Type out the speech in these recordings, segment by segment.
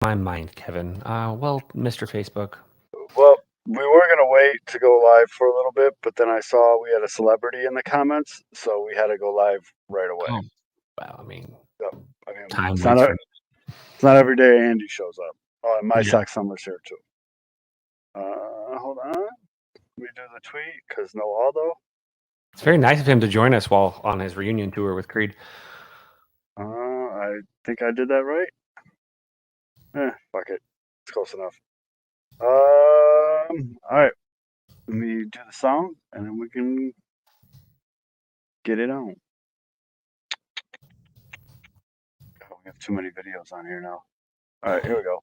My mind, Kevin. Well, Mr. Facebook. Well, we were going to wait to go live for a little bit, but then I saw we had a celebrity in the comments, so we had to go live right away. Oh, well, I mean, Yep. I mean, time it's waits not, for. it's not every day Andy shows up. Oh, and my Yeah. sock summer's here too. Hold on. Let me do the tweet because no Aldo. It's very nice of him to join us while on his reunion tour with Creed. I think I did that right. Fuck it. It's close enough. All right. Let me do the song and then we can get it on. God, we have too many videos on here now. All right, here we go.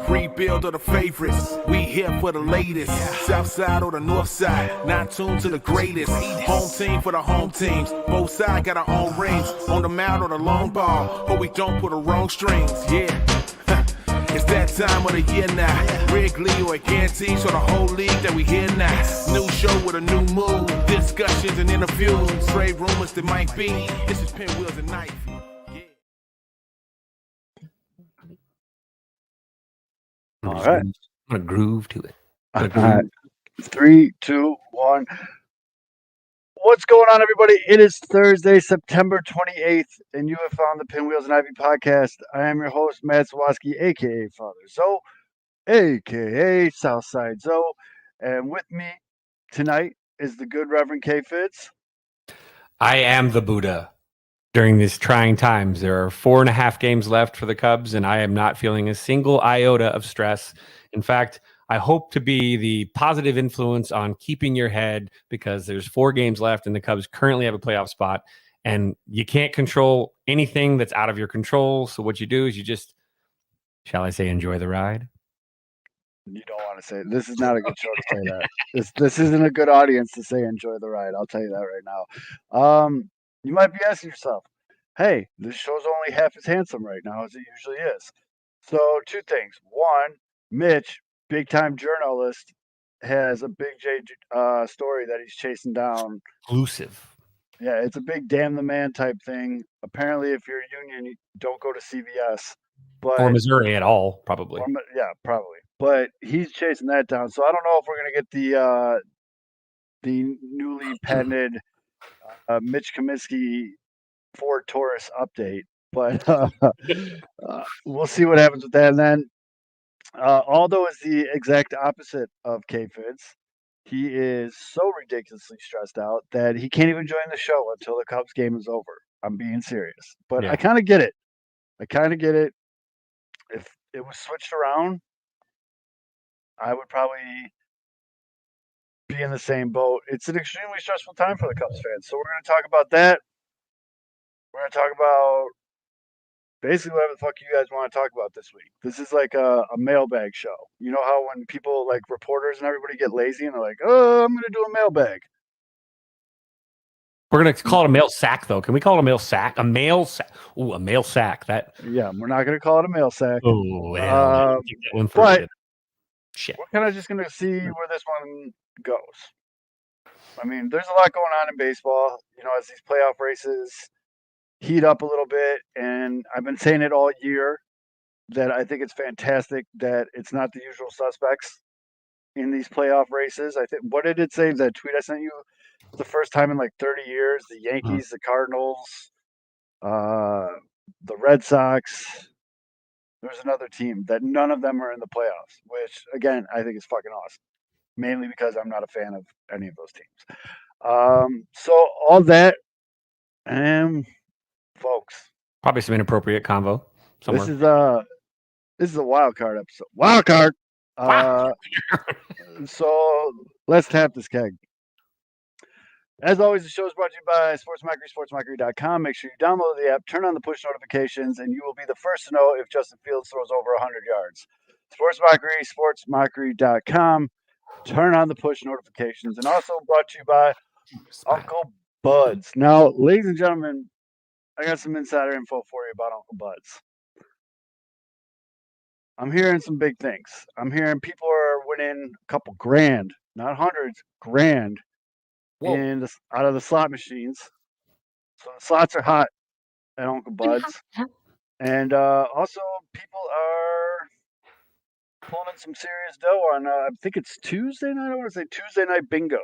Rebuild of the favorites. We here for the latest. South side or the north side. Not tuned to the greatest. Home team for the home teams. Both sides got our own rings. On the mound or the long ball. But we don't put the wrong strings. Yeah. It's that time of the year now. Wrigley or Gantes or the whole league that we hear now. New show with a new mood. Discussions and interviews. Trade rumors that might be. This is Pinwheels and Knife. I'm All right. gonna groove to it. All right. 3, 2, 1. What's going on, everybody? It is Thursday, September 28th, and you have found the Pinwheels and Ivy podcast. I am your host, Matt Zawoski, a.k.a. Father Zoe, a.k.a. Southside Zoe. And with me tonight is the good Reverend K. Fitz. I am the Buddha. During these trying times, there are 4.5 games left for the Cubs, and I am not feeling a single iota of stress. In fact, I hope to be the positive influence on keeping your head because there's 4 games left, and the Cubs currently have a playoff spot, and you can't control anything that's out of your control. So what you do is you just, shall I say, enjoy the ride? You don't want to say it. This is not a good show to say that. This isn't a good audience to say enjoy the ride. I'll tell you that right now. You might be asking yourself, hey, this show's only half as handsome right now as it usually is. So, two things. One, Mitch, big time journalist, has a big J story that he's chasing down. Exclusive. Yeah, it's a big damn the man type thing. Apparently, if you're a union, you don't go to CVS. But Or Missouri at all, probably. yeah, probably. But he's chasing that down. So I don't know if we're gonna get the newly patented Mitch Comiskey Ford Taurus update, but we'll see what happens with that. And then Aldo is the exact opposite of K-Fitz. He is so ridiculously stressed out that he can't even join the show until the Cubs game is over. I'm being serious, but Yeah. I kind of get it. I kind of get it. If it was switched around, I would probably be in the same boat. It's an extremely stressful time for the Cubs fans. So we're going to talk about that. We're going to talk about basically whatever the fuck you guys want to talk about this week. This is like a mailbag show. You know how when people like reporters and everybody get lazy and they're like, oh, I'm going to do a mailbag. We're going to call it a mail sack, though. Can we call it a mail sack? A mail sack. Ooh, a mail sack. That. Yeah, we're not going to call it a mail sack. Oh, hell. But shit. We're kind of just going to see where this one goes. I mean, there's a lot going on in baseball, you know, as these playoff races heat up a little bit. And I've been saying it all year that I think it's fantastic that it's not the usual suspects in these playoff races. I think, what did it say? The tweet I sent you, the first time in like 30 years, the Yankees, the Cardinals, the Red Sox. There's another team that none of them are in the playoffs, which again, I think is fucking awesome. Mainly because I'm not a fan of any of those teams. So all that, and folks, Probably some inappropriate convo somewhere. This is a wild card episode. Wild card. So let's tap this keg. As always, the show is brought to you by SportsMockery, SportsMockery.com. Make sure you download the app, turn on the push notifications, and you will be the first to know if Justin Fields throws over 100 yards. SportsMockery, SportsMockery.com. Turn on the push notifications. And also brought to you by Uncle Buds. Now, ladies and gentlemen, I got some insider info for you about Uncle Buds. I'm hearing some big things. I'm hearing people are winning a couple grand, not hundreds, grand out of the slot machines. So the slots are hot at Uncle Bud's. And also, people are pulling in some serious dough on, I think it's Tuesday night. I want to say Tuesday night bingo.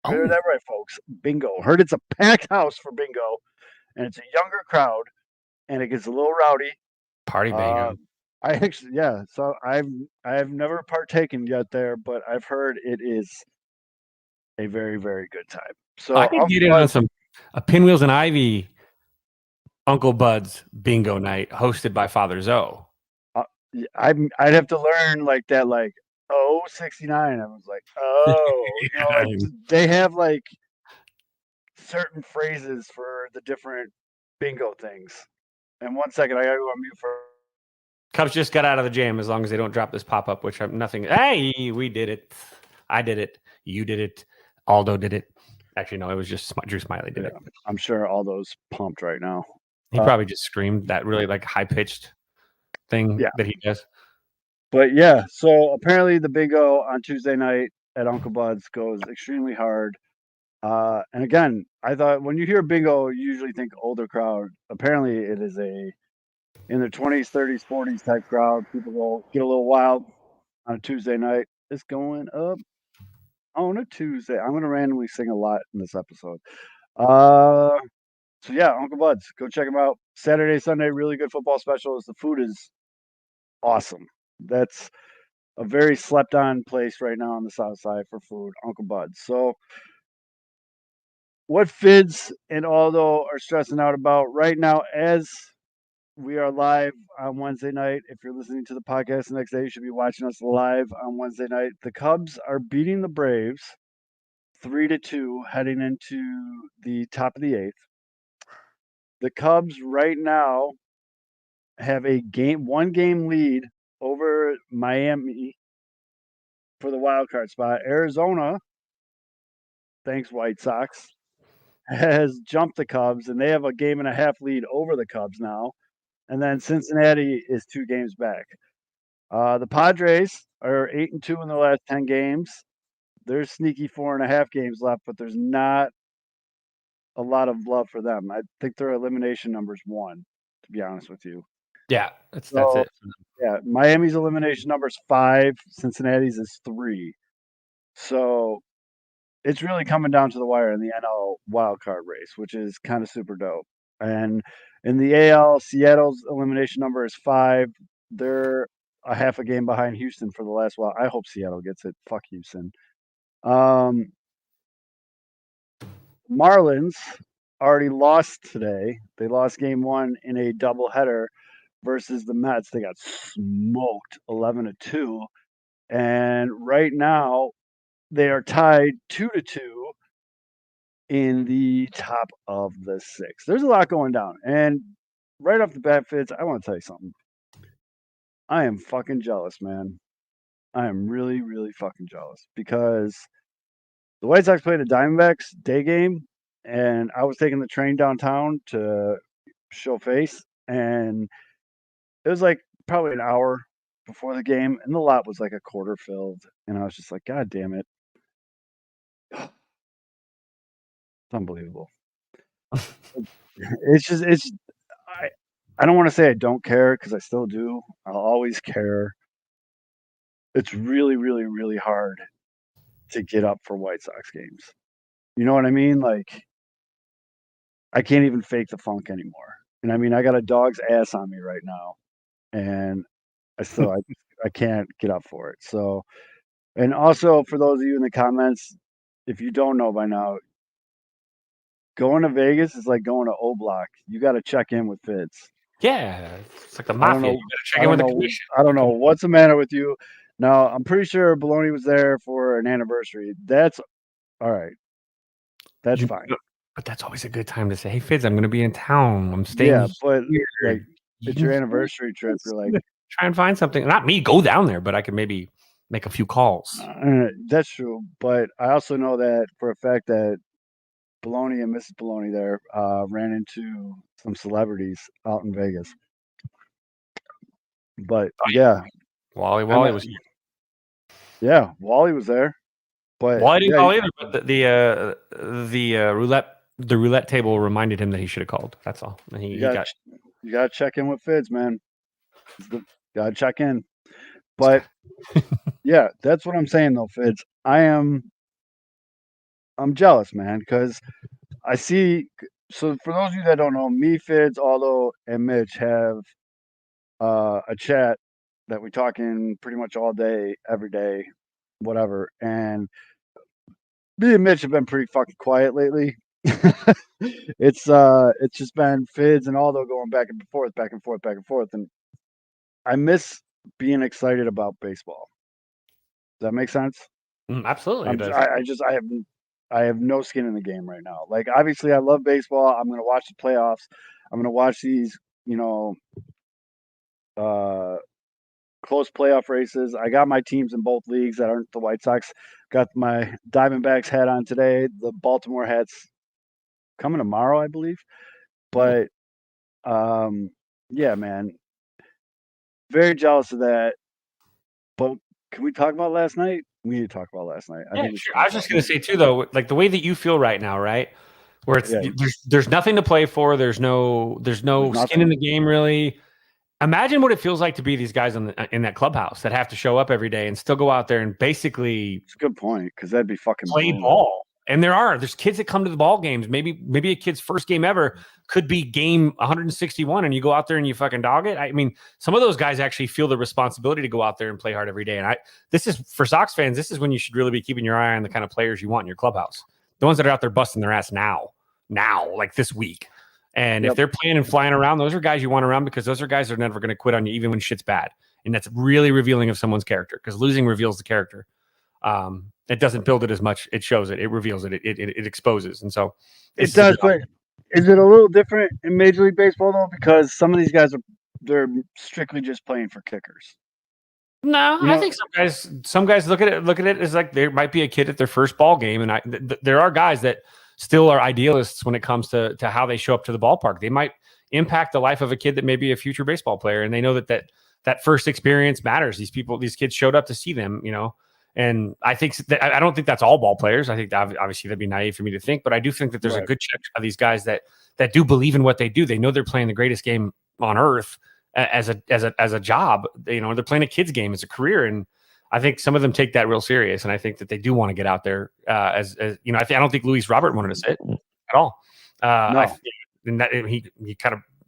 Heard that right, folks. Bingo. Heard it's a packed house for bingo, and it's a younger crowd, and it gets a little rowdy. Party bingo. I actually, yeah. So I've never partaken yet there, but I've heard it is a very, very good time. So I can get in on some Pinwheels and Ivy Uncle Bud's bingo night hosted by Father Zoe. I'd have to learn like that, like 69. I was like, like, they have like certain phrases for the different bingo things. And 1 second, I gotta go on mute for. Cubs just got out of the jam as long as they don't drop this pop up, which I'm nothing. Hey, we did it. I did it. You did it. Aldo did it. Actually, no, it was just Drew Smiley did it. I'm sure Aldo's pumped right now. He probably just screamed that really like high pitched thing that he does. But yeah, so apparently the bingo on Tuesday night at Uncle Bud's goes extremely hard. And again, I thought when you hear bingo, you usually think older crowd. Apparently, it is in their 20s, 30s, 40s type crowd. People go get a little wild on a Tuesday night. It's going up on a Tuesday. I'm going to randomly sing a lot in this episode. So yeah, Uncle Bud's, go check them out. Saturday, Sunday, really good football specials. The food is awesome. That's a very slept on place right now on the south side for food, Uncle Bud's. So what Fids and Aldo are stressing out about right now as we are live on Wednesday night. If you're listening to the podcast the next day, you should be watching us live on Wednesday night. The Cubs are beating the Braves 3-2 heading into the top of the 8th. The Cubs right now have a 1-game lead over Miami for the wild card spot. Arizona, thanks White Sox, has jumped the Cubs, and they have a 1.5-game lead over the Cubs now. And then Cincinnati is 2 games back. The Padres are 8-2 in the last 10 games. There's sneaky 4.5 games left, but there's not a lot of love for them. I think their elimination number's 1, to be honest with you. Yeah, that's it. Yeah, Miami's elimination number is 5. Cincinnati's is 3. So it's really coming down to the wire in the NL wildcard race, which is kind of super dope. And in the AL, Seattle's elimination number is 5. They're a half a game behind Houston for the last while. I hope Seattle gets it. Fuck Houston. Marlins already lost today. They lost game 1 in a doubleheader versus the Mets. They got smoked 11-2. And right now they are tied 2-2 in the top of the 6th. There's a lot going down. And right off the bat, Fitz, I want to tell you something. I am fucking jealous, man. I am really, really fucking jealous because the White Sox played the Diamondbacks day game, and I was taking the train downtown to show face, and it was like probably an hour before the game, and the lot was like a quarter filled, and I was just like, God damn it. It's unbelievable. I don't want to say I don't care because I still do. I'll always care. It's really, really, really hard to get up for White Sox games. You know what I mean? Like, I can't even fake the funk anymore. And I mean, I got a dog's ass on me right now, and I can't get up for it. So, and also for those of you in the comments, if you don't know by now, going to Vegas is like going to O Block. You got to check in with Fitz. Yeah, it's like the mafia. You got to check in with the commission. I don't know what's the matter with you. Now, I'm pretty sure Baloney was there for an anniversary. That's all right. That's fine. But that's always a good time to say, "Hey, Fitz, I'm going to be in town. I'm staying." Yeah, but like, it's your anniversary trip. You're like, try and find something. Not me, go down there, but I could maybe make a few calls. That's true. But I also know that for a fact that Baloney and Mrs. Baloney there ran into some celebrities out in Vegas. But yeah, Wally was here. Yeah, Wally was there. But Well, I didn't yeah, call either, but the roulette table reminded him that he should have called. That's all. And he you got gotta check in with Fids, man. Gotta check in. But yeah, that's what I'm saying though, Fids. I'm jealous, man, because I see. So for those of you that don't know, me, Fids, Aldo, and Mitch have a chat that we talk in pretty much all day, every day, whatever. And me and Mitch have been pretty fucking quiet lately. It's just been Fids and Aldo going back and forth, back and forth, back and forth, and I miss being excited about baseball. Does that make sense? absolutely. It does. I have no skin in the game right now. Like obviously, I love baseball. I'm gonna watch the playoffs. I'm gonna watch these, close playoff races. I got my teams in both leagues that aren't the White Sox. Got my Diamondbacks hat on today. The Baltimore hat's coming tomorrow, I believe. But yeah, man, very jealous of that. But can we talk about last night? We need to talk about last night. Yeah, sure. I was just going to say too, though, like the way that you feel right now, right? Where it's there's nothing to play for. There's no skin in the game, really. Imagine what it feels like to be these guys in that clubhouse that have to show up every day and still go out there and basically. It's a good point because that'd be fucking play ball. And there's kids that come to the ball games. Maybe a kid's first game ever could be game 161, and you go out there and you fucking dog it. I mean, some of those guys actually feel the responsibility to go out there and play hard every day. And this is for Sox fans. This is when you should really be keeping your eye on the kind of players you want in your clubhouse. The ones that are out there busting their ass now, like this week. And if they're playing and flying around, those are guys you want around because those are guys that are never going to quit on you, even when shit's bad. And that's really revealing of someone's character because losing reveals the character. It doesn't build it as much. It shows it. It reveals it. It exposes. And so it does. But is it a little different in Major League Baseball though? Because some of these guys they're strictly just playing for kickers. No, I think some guys look at it as like there might be a kid at their first ball game, and there are guys that still are idealists when it comes to how they show up to the ballpark. They might impact the life of a kid that may be a future baseball player, and they know that first experience matters. These kids showed up to see them, And I think I don't think that's all ball players. I think obviously that'd be naive for me to think, but I do think that there's a good check of these guys that do believe in what they do. They know they're playing the greatest game on earth as a job. They're playing a kid's game as a career, and I think some of them take that real serious. And I think that they do want to get out there. I don't think Luis Robert wanted to sit at all. No.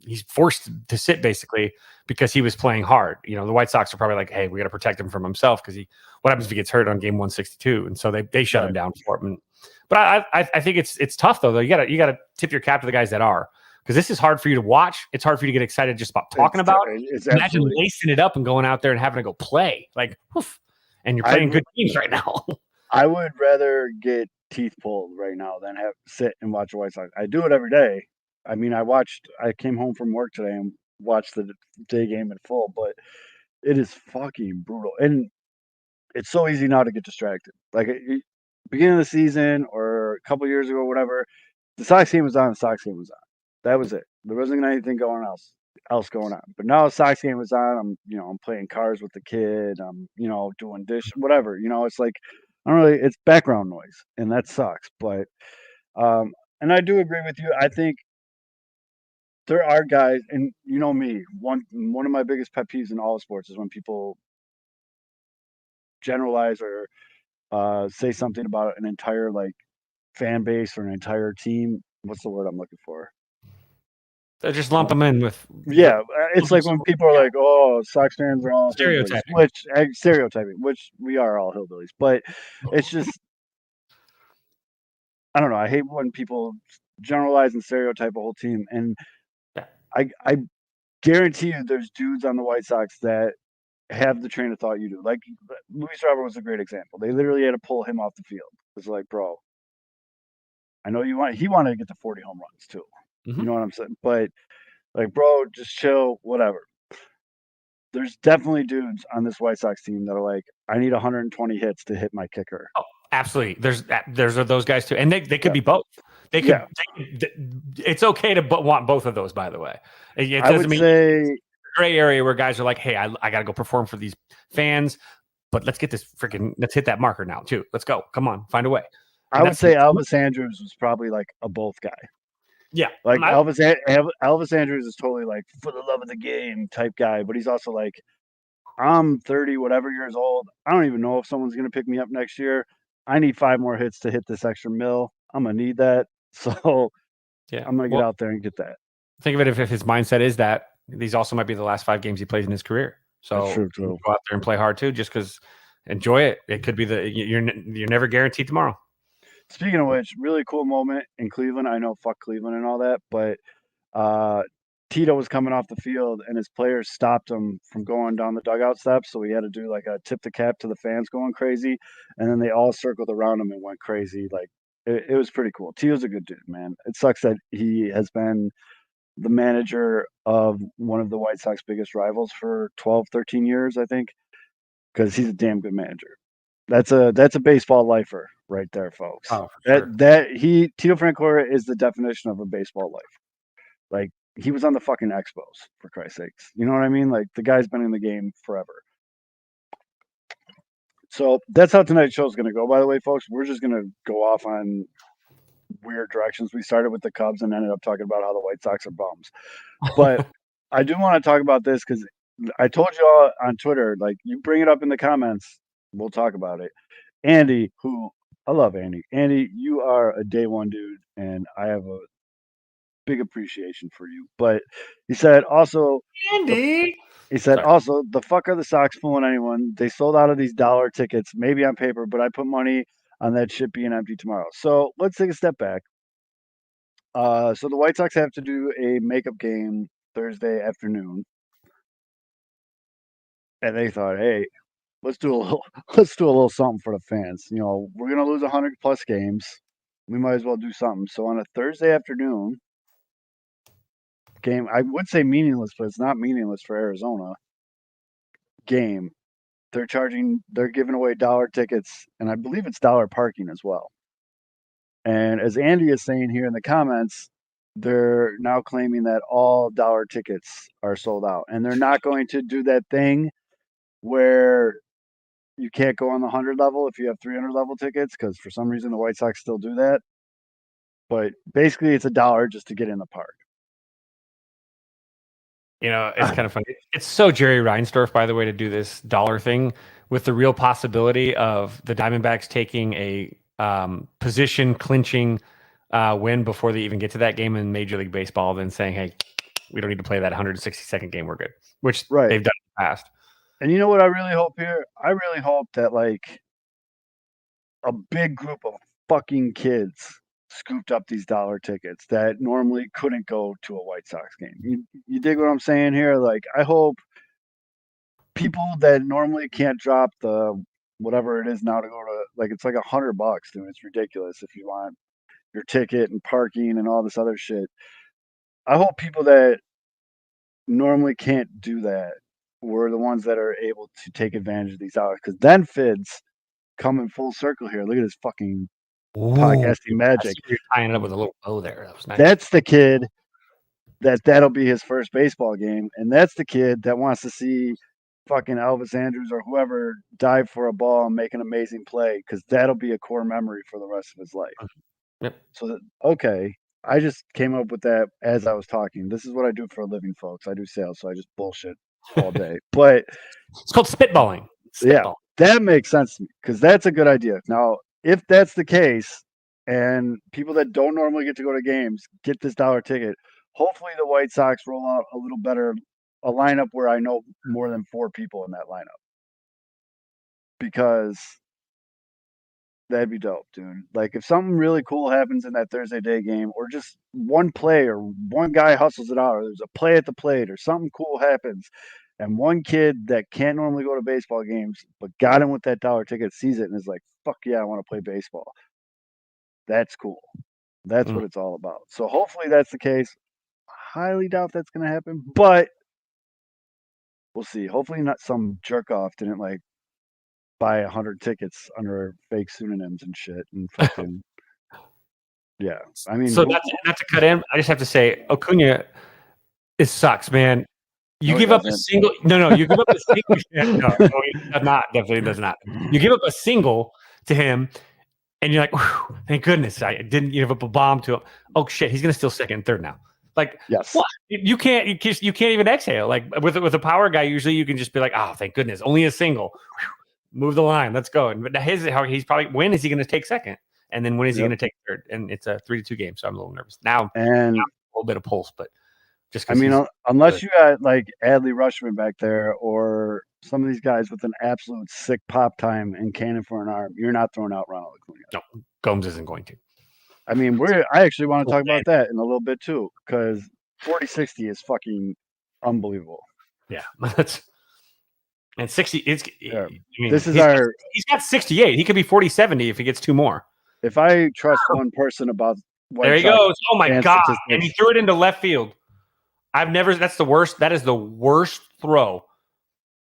He's forced to sit basically because he was playing hard. The White Sox are probably like, hey, we got to protect him from himself because what happens if he gets hurt on game 162? And so they shut him down for him. But I think it's tough though. You gotta tip your cap to the guys that are, because this is hard for you to watch. It's hard for you to get excited just about talking about it. Imagine lacing it up and going out there and having to go play and you're playing good teams right now. I would rather get teeth pulled right now than sit and watch the White Sox. I do it every day. I mean, I came home from work today and watched the day game in full, but it is fucking brutal. And it's so easy now to get distracted. Like beginning of the season or a couple years ago, whatever, the Sox game was on, the Sox game was on. That was it. There wasn't anything else going on. But now the Sox game was on. I'm playing cars with the kid. I'm, doing dish, whatever. It's like, it's background noise, and that sucks. But, and I do agree with you. I think there are guys, and me, one of my biggest pet peeves in all sports is when people generalize or say something about an entire fan base or an entire team. What's the word I'm looking for? They just lump them in with. Yeah, it's like when people are like, "Oh, Sox fans are all stereotyping," which we are all hillbillies. But it's just, I don't know. I hate when people generalize and stereotype a whole team, and I guarantee you, there's dudes on the White Sox that have the train of thought you do. Like Luis Robert was a great example. They literally had to pull him off the field. It's like, bro, I know he wanted to get to 40 home runs too. Mm-hmm. You know what I'm saying? But bro, just chill, whatever. There's definitely dudes on this White Sox team that are like, I need 120 hits to hit my kicker. Oh, absolutely. There's those guys too. And they could be both. They could. It's okay to want both of those, by the way. It doesn't mean gray area where guys are like, hey, I got to go perform for these fans. but let's hit that marker now too. Let's go. Come on, find a way. I would say Elvis Andrus was probably like a both guy. Yeah, like Elvis Andrus is totally like for the love of the game type guy, but he's also like, I'm 30 whatever years old. I don't even know if someone's gonna pick me up next year. I need 5 more hits to hit this extra mill. I'm gonna need that, so yeah, I'm gonna get out there and get that. Think of it if his mindset is that these also might be the last 5 games he plays in his career. So That's true, too. Go out there and play hard too, just because enjoy it. It could be you're never guaranteed tomorrow. Speaking of which, really cool moment in Cleveland. I know fuck Cleveland and all that, but Tito was coming off the field and his players stopped him from going down the dugout steps. So he had to do like a tip the cap to the fans going crazy. And then they all circled around him and went crazy. Like it was pretty cool. Tito's a good dude, man. It sucks that he has been the manager of one of the White Sox biggest rivals for 12, 13 years, I think, because he's a damn good manager. That's a baseball lifer right there, folks. Oh, for sure. Tito Francona is the definition of a baseball life. Like he was on the fucking Expos, for Christ's sakes. You know what I mean? Like the guy's been in the game forever. So that's how tonight's show is going to go. By the way, folks, we're just going to go off on weird directions. We started with the Cubs and ended up talking about how the White Sox are bums. But I do want to talk about this because I told you all on Twitter, like you bring it up in the comments, we'll talk about it. Andy, who I love Andy. Andy, you are a day one dude, and I have a big appreciation for you. But he said also, Andy. Also, the fuck are the Sox fooling anyone? They sold out of these dollar tickets, maybe on paper, but I put money on that shit being empty tomorrow. So let's take a step back. So the White Sox have to do a makeup game Thursday afternoon. And they thought, hey, let's do a little something for the fans. You know, we're gonna lose 100 plus games. We might as well do something. So on a Thursday afternoon game, I would say meaningless, but it's not meaningless for Arizona. Game, they're giving away dollar tickets, and I believe it's dollar parking as well. And as Andy is saying here in the comments, they're now claiming that all dollar tickets are sold out, and they're not going to do that thing where you can't go on the 100 level if you have 300 level tickets, because for some reason the White Sox still do that. But basically, it's $1 just to get in the park. You know, it's kind of funny. It's so Jerry Reinsdorf, by the way, to do this dollar thing with the real possibility of the Diamondbacks taking a position clinching win before they even get to that game in Major League Baseball, then saying, hey, we don't need to play that 162nd game. We're good, which they've done in the past. And you know what I really hope here? I really hope that like a big group of fucking kids scooped up these dollar tickets that normally couldn't go to a White Sox game. You dig what I'm saying here? Like I hope people that normally can't drop the whatever it is now to go to, like it's like $100, dude. It's ridiculous if you want your ticket and parking and all this other shit. I hope people that normally can't do that were the ones that are able to take advantage of these hours, because then Fids come in full circle here. Look at his fucking podcasting magic. You're tying it up with a little bow there. That was nice. That's the kid that'll be his first baseball game, and that's the kid that wants to see fucking Elvis Andrus or whoever dive for a ball and make an amazing play, because that'll be a core memory for the rest of his life. Yep. So okay, I just came up with that as I was talking. This is what I do for a living, folks. I do sales, so I just bullshit all day. But it's called spitballing. Yeah, that makes sense to me, because that's a good idea. Now, if that's the case, and people that don't normally get to go to games get this dollar ticket, hopefully the White Sox roll out a little better, a lineup where I know more than 4 people in that lineup, because that'd be dope, dude. Like if something really cool happens in that Thursday day game, or just one play or one guy hustles it out, or there's a play at the plate or something cool happens, and one kid that can't normally go to baseball games but got in with that dollar ticket sees it and is like, fuck yeah, I want to play baseball. That's cool. That's what it's all about. So hopefully that's the case. Highly doubt that's going to happen, but we'll see. Hopefully not some jerk off didn't like buy 100 tickets under fake pseudonyms and shit and fucking yeah. I mean, so not to cut in, I just have to say, Acuna, it sucks, man. You No, he give up a doesn't. single. No, you give up a single. No, he does not. Definitely does not. You give up a single to him, and you're like, "Whew, thank goodness I didn't give up a bomb to him." Oh shit, he's gonna steal second and third now. Like, Yes. what? You can't even exhale. Like with a power guy, usually you can just be like, "Oh, thank goodness, only a single." Whew, move the line. Let's go. And but he's probably when is he going to take second, and then when is he going to take third? And it's a 3-2 game, so I'm a little nervous now. And a little bit of pulse, but just I 'cause mean, he's unless good. you got like Adley Rushman back there or some of these guys with an absolute sick pop time and cannon for an arm, you're not throwing out Ronald Acuna. No, Gomes isn't going to. I mean, I actually want to Cool talk about that in a little bit too, because 40-60 is fucking unbelievable. Yeah, that's and 60. It's Yeah. I mean, This is he's got 68. He could be 40-70 if he gets two more. if I trust one person about There he goes. Oh my fan god! statistics. And he threw it into left field. That's the worst. That is the worst throw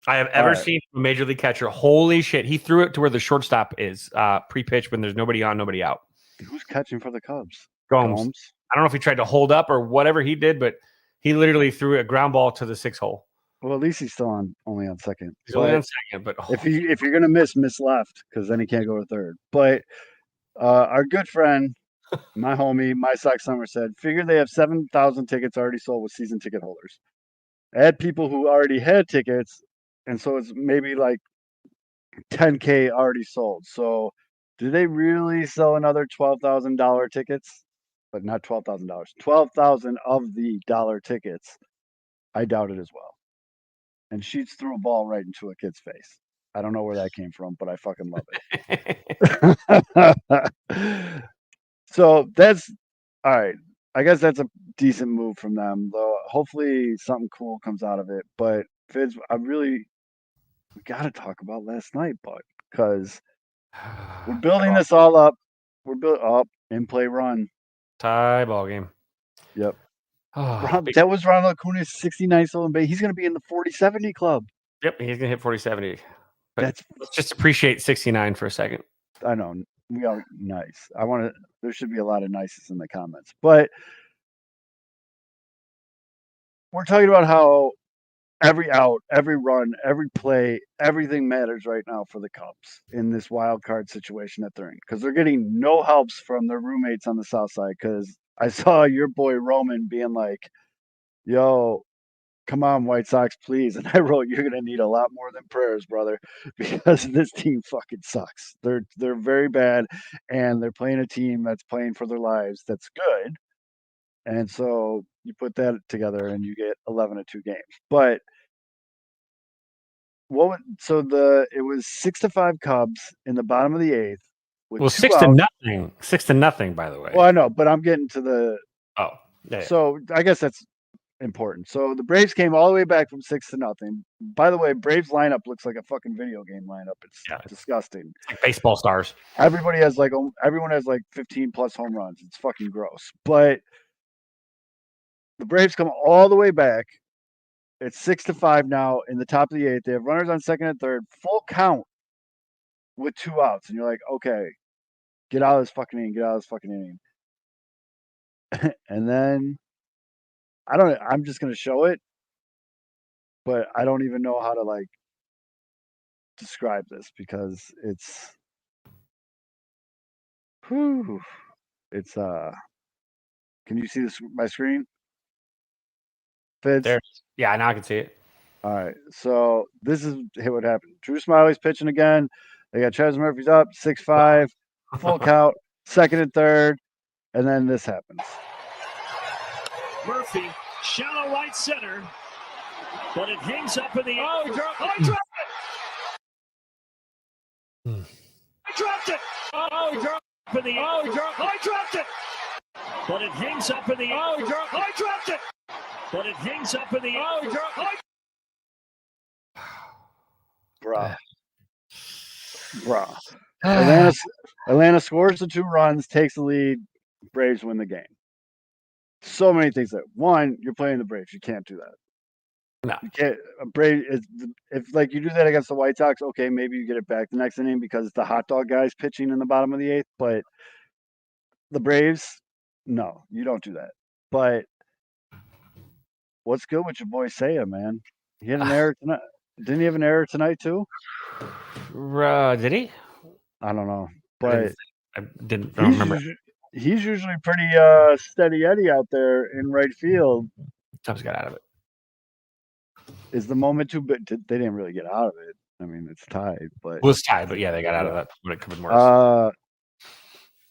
I have ever seen from a major league catcher. Holy shit! He threw it to where the shortstop is pre-pitch when there's nobody on, nobody out. Who's catching for the Cubs? Gomes. I don't know if he tried to hold up or whatever he did, but he literally threw a ground ball to the 6 hole. Well, at least he's still only on second. He's only on second, but if you're gonna miss left, because then he can't go to third. But our good friend, my homie, My Sox Summer said, figure they have 7,000 tickets already sold with season ticket holders. Add people who already had tickets, and so it's maybe like 10K already sold. So do they really sell another $12,000 tickets? But not $12,000. 12,000 of the dollar tickets. I doubt it as well. And Sheets threw a ball right into a kid's face. I don't know where that came from, but I fucking love it. So that's all right. I guess that's a decent move from them, though. Hopefully something cool comes out of it. But Fitz, we got to talk about last night, bud, because we're building this all up. We're built up in play run. Tie ball game. Yep. That was Ronald Acuna's 69 stolen base. He's going to be in the 40-70 club. Yep, he's going to hit 40-70. But let's just appreciate 69 for a second. I know. We are nice. There should be a lot of nices in the comments. But we're talking about how every out, every run, every play, everything matters right now for the Cubs in this wild card situation that they're in. Because they're getting no helps from their roommates on the south side. Because I saw your boy Roman being like, yo, come on, White Sox, please. And I wrote, you're going to need a lot more than prayers, brother, because this team fucking sucks. They're very bad, and they're playing a team that's playing for their lives that's good. And so you put that together and you get 11-2 games. But it was 6-5 Cubs in the bottom of the 8th. Well, 6-0. 6-0, by the way. Well, I know, but I'm getting to the. Oh, yeah. So I guess that's important. So the Braves came all the way back from 6-0. By the way, Braves lineup looks like a fucking video game lineup. It's disgusting. It's like baseball stars. Everyone has like 15 plus home runs. It's fucking gross. But the Braves come all the way back. It's 6-5 now in the top of the 8th. They have runners on second and third, full count with 2 outs, and you're like, okay, get out of this fucking inning. And then I'm just going to show it, but I don't even know how to like describe this because it's can you see my screen? Fitz? There. Yeah, now I can see it. All right. So this is what happened. Drew Smiley's pitching again. They got Travis Murphy's up 6-5, full count, second and third, and then this happens. Murphy, shallow right center, but it hangs up in the air. Oh, he dropped it. I dropped it. I dropped it. Oh, he dropped Up in the air. Oh, he dropped it. I dropped it. But it hangs up in the air. Oh, he dropped it. I dropped it. But it hangs up in the air. Oh, he dropped it. Bruh. Atlanta scores the 2 runs, takes the lead. Braves win the game. So many things that one, you're playing the Braves. You can't do that. No. You can't. If like you do that against the White Sox, okay, maybe you get it back the next inning because it's the hot dog guys pitching in the bottom of the 8th. But the Braves, no, you don't do that. But what's good with your boy Saya, man? He had an error tonight. Didn't he have an error tonight too? Did he? I don't know, I but don't he's remember. he's usually pretty steady Eddie out there in right field. Cubs got out of it. Is the moment too big? They didn't really get out of it. I mean, it's tied, but Well, it's tied, but yeah, they got out of that when it could have been worse.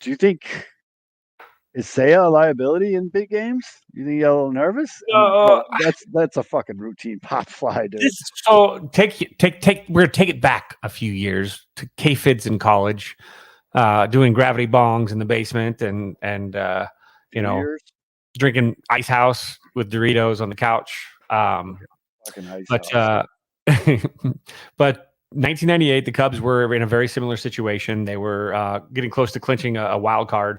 Do you think is Saya a liability in big games? You think you're a little nervous? No. That's a fucking routine pop fly, dude. So we're gonna take it back a few years to K-Fids in college, doing gravity bongs in the basement and Years? drinking Ice House with Doritos on the couch. Fucking Ice But House. but 1998, the Cubs were in a very similar situation. They were getting close to clinching a wild card,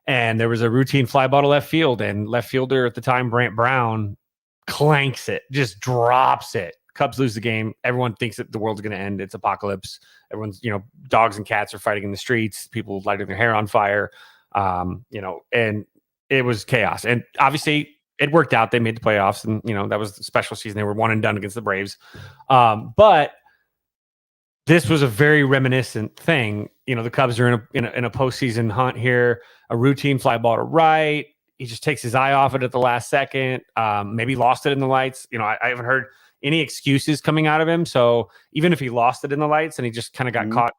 and there was a routine fly ball to left field, and left fielder at the time, Brant Brown, clanks it, just drops it. Cubs lose the game. Everyone thinks that the world's going to end. It's apocalypse. Everyone's, dogs and cats are fighting in the streets. People lighting their hair on fire. And it was chaos. And obviously, it worked out. They made the playoffs, and that was the special season. They were 1-and-done against the Braves. But this was a very reminiscent thing. The Cubs are in a postseason hunt here. A routine fly ball to right. He just takes his eye off it at the last second. Maybe lost it in the lights. I haven't heard any excuses coming out of him. So even if he lost it in the lights and he just kind of got caught,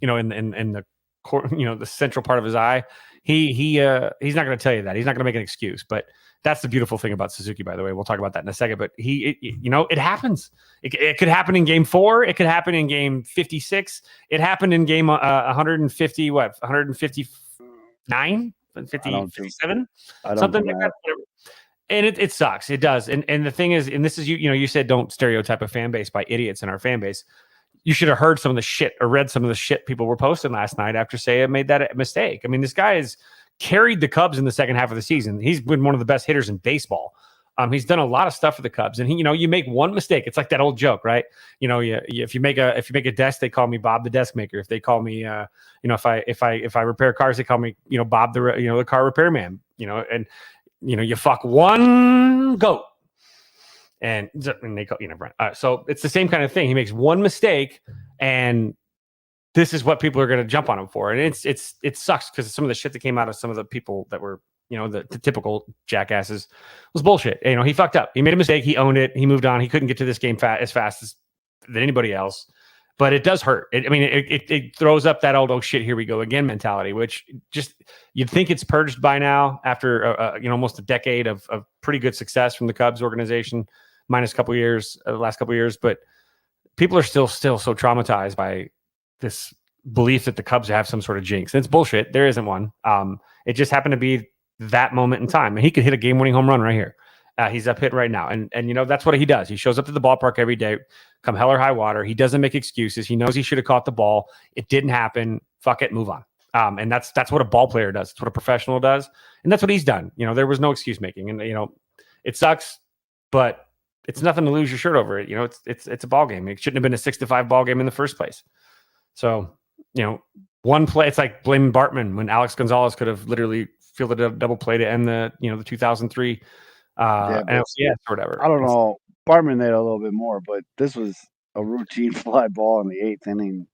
in the the central part of his eye, he's not going to tell you that. He's not going to make an excuse. But that's the beautiful thing about Suzuki, by the way. We'll talk about that in a second. But it happens. It could happen in game 4. It could happen in game 56. It happened in game 150. 159, 57, something like that. And it sucks. It does. And the thing is, and this is you said don't stereotype a fan base by idiots in our fan base. You should have heard some of the shit or read some of the shit people were posting last night after Saya made that mistake. I mean, this guy has carried the Cubs in the second half of the season. He's been one of the best hitters in baseball. He's done a lot of stuff for the Cubs, and you make one mistake. It's like that old joke, right? If you make a desk, they call me Bob the desk maker. If they call me, if I repair cars, they call me, Bob the car repairman. And you fuck one goat, and they call so it's the same kind of thing. He makes one mistake, and this is what people are going to jump on him for, and it sucks because some of the shit that came out of some of the people that were the typical jackasses was bullshit. He fucked up. He made a mistake. He owned it. He moved on. He couldn't get to this game as fast as than anybody else. But it does hurt. It throws up that old, oh shit, here we go again mentality, which just you'd think it's purged by now after almost a decade of pretty good success from the Cubs organization, minus a couple years, the last couple years. But people are still so traumatized by this belief that the Cubs have some sort of jinx. And it's bullshit. There isn't one. It just happened to be that moment in time, and he could hit a game-winning home run right here. He's up hit right now, and that's what he does. He shows up to the ballpark every day, come hell or high water. He doesn't make excuses. He knows he should have caught the ball. It didn't happen. Fuck it, move on. And that's what a ball player does. It's what a professional does, and that's what he's done. There was no excuse making, and it sucks, but it's nothing to lose your shirt over it. It's a ball game. It shouldn't have been a 6-5 ball game in the first place. So one play. It's like blaming Bartman when Alex Gonzalez could have literally fielded a double play to end the 2003. NLCS or whatever. I don't know. Bartman made a little bit more, but this was a routine fly ball in the 8th inning.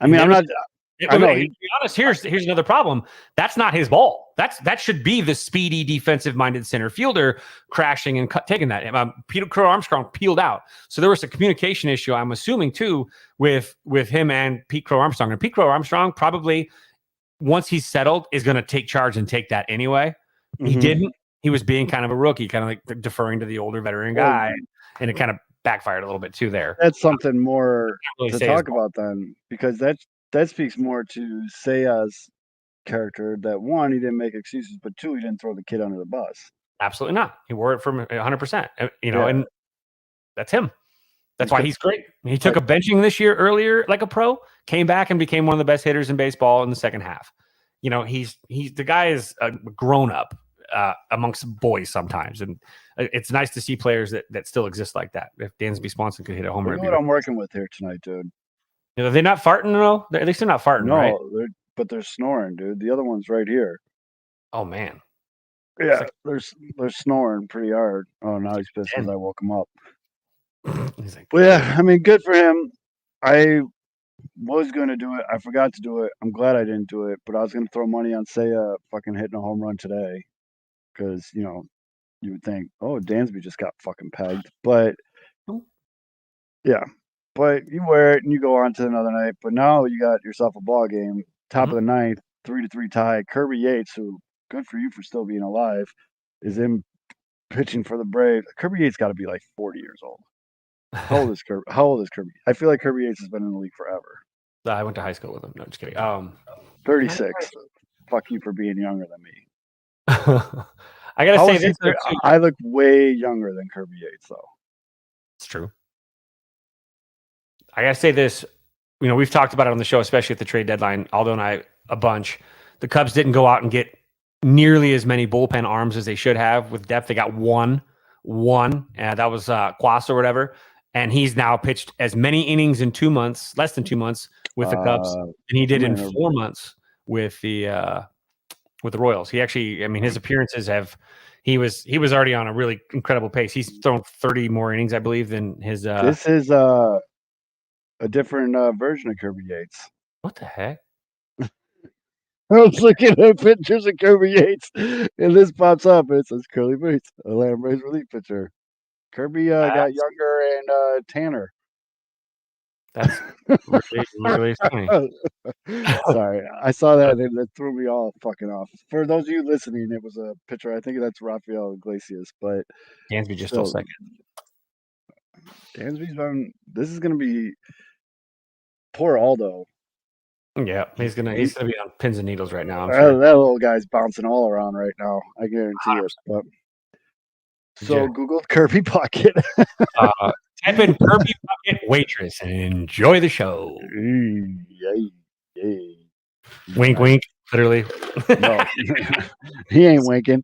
I mean, I'm not. I know. To be honest, here's another problem. That's not his ball. That should be the speedy, defensive-minded center fielder crashing and taking that. Peter Crow Armstrong peeled out, so there was a communication issue. I'm assuming too with him and Pete Crow Armstrong. And Pete Crow Armstrong probably, once he's settled, is going to take charge and take that anyway. Mm-hmm. He didn't. He was being kind of a rookie, kind of like deferring to the older veteran guy, and it kind of backfired a little bit too there. That's something more to talk about then, because that speaks more to Saya's character. That one, he didn't make excuses, but two, he didn't throw the kid under the bus. Absolutely not. He wore it from 100%. And that's him. That's why he's great. He took a benching this year earlier, like a pro, came back and became one of the best hitters in baseball in the second half. He's the guy is a grown up. Amongst boys sometimes, and it's nice to see players that still exist like that. If Dansby Swanson could hit a home run, look what I'm working with here tonight, dude. They're not farting, though. At least they're not farting, no, right? But they're snoring, dude. The other one's right here. Oh man, Yeah, they're snoring pretty hard. Oh, now he's pissed because I woke him up. He's like, But yeah, I mean, good for him. I was going to do it. I forgot to do it. I'm glad I didn't do it, but I was going to throw money on Seiya fucking hitting a home run today because, you know, you would think, oh, Dansby just got fucking pegged. But yeah, but you wear it and you go on to another night. But now you got yourself a ball game, top of the ninth, 3-3 tie. Kirby Yates, who good for you for still being alive, is in pitching for the Braves. Kirby Yates got to be like 40 years old. How old is Kirby? I feel like Kirby Yates has been in the league forever. I went to high school with him. No, just kidding. 36. Fuck you for being younger than me. I gotta say this. I look way younger than Kirby Yates, though. It's true. I gotta say this. You know, we've talked about it on the show, especially at the trade deadline. Aldo and I a bunch. The Cubs didn't go out and get nearly as many bullpen arms as they should have with depth. They got one, and that was Quas or whatever. And he's now pitched as many innings in 2 months, less than 2 months, with the Cubs than he did in 4 months with the Royals. He actually, I mean, his appearances have. He was already on a really incredible pace. He's thrown 30 more innings, I believe, than his. This is a different version of Kirby Yates. What the heck? I was looking at pictures of Kirby Yates, and this pops up. And it says Curly Bates, a Lamb Rays relief pitcher. Kirby got younger and tanner. That's really funny. Sorry, I saw that and it threw me all fucking off. For those of you listening, it was a picture. I think that's Rafael Iglesias, but Dansby just stole second. Dansby's been. This is gonna be poor Aldo. Yeah, he's gonna be on pins and needles right now. I'm That sure. little guy's bouncing all around right now. I guarantee it. But so Googled Kirby Puckett. Type in Kirby Puckett waitress and enjoy the show. Wink, wink. Literally. No, he ain't winking.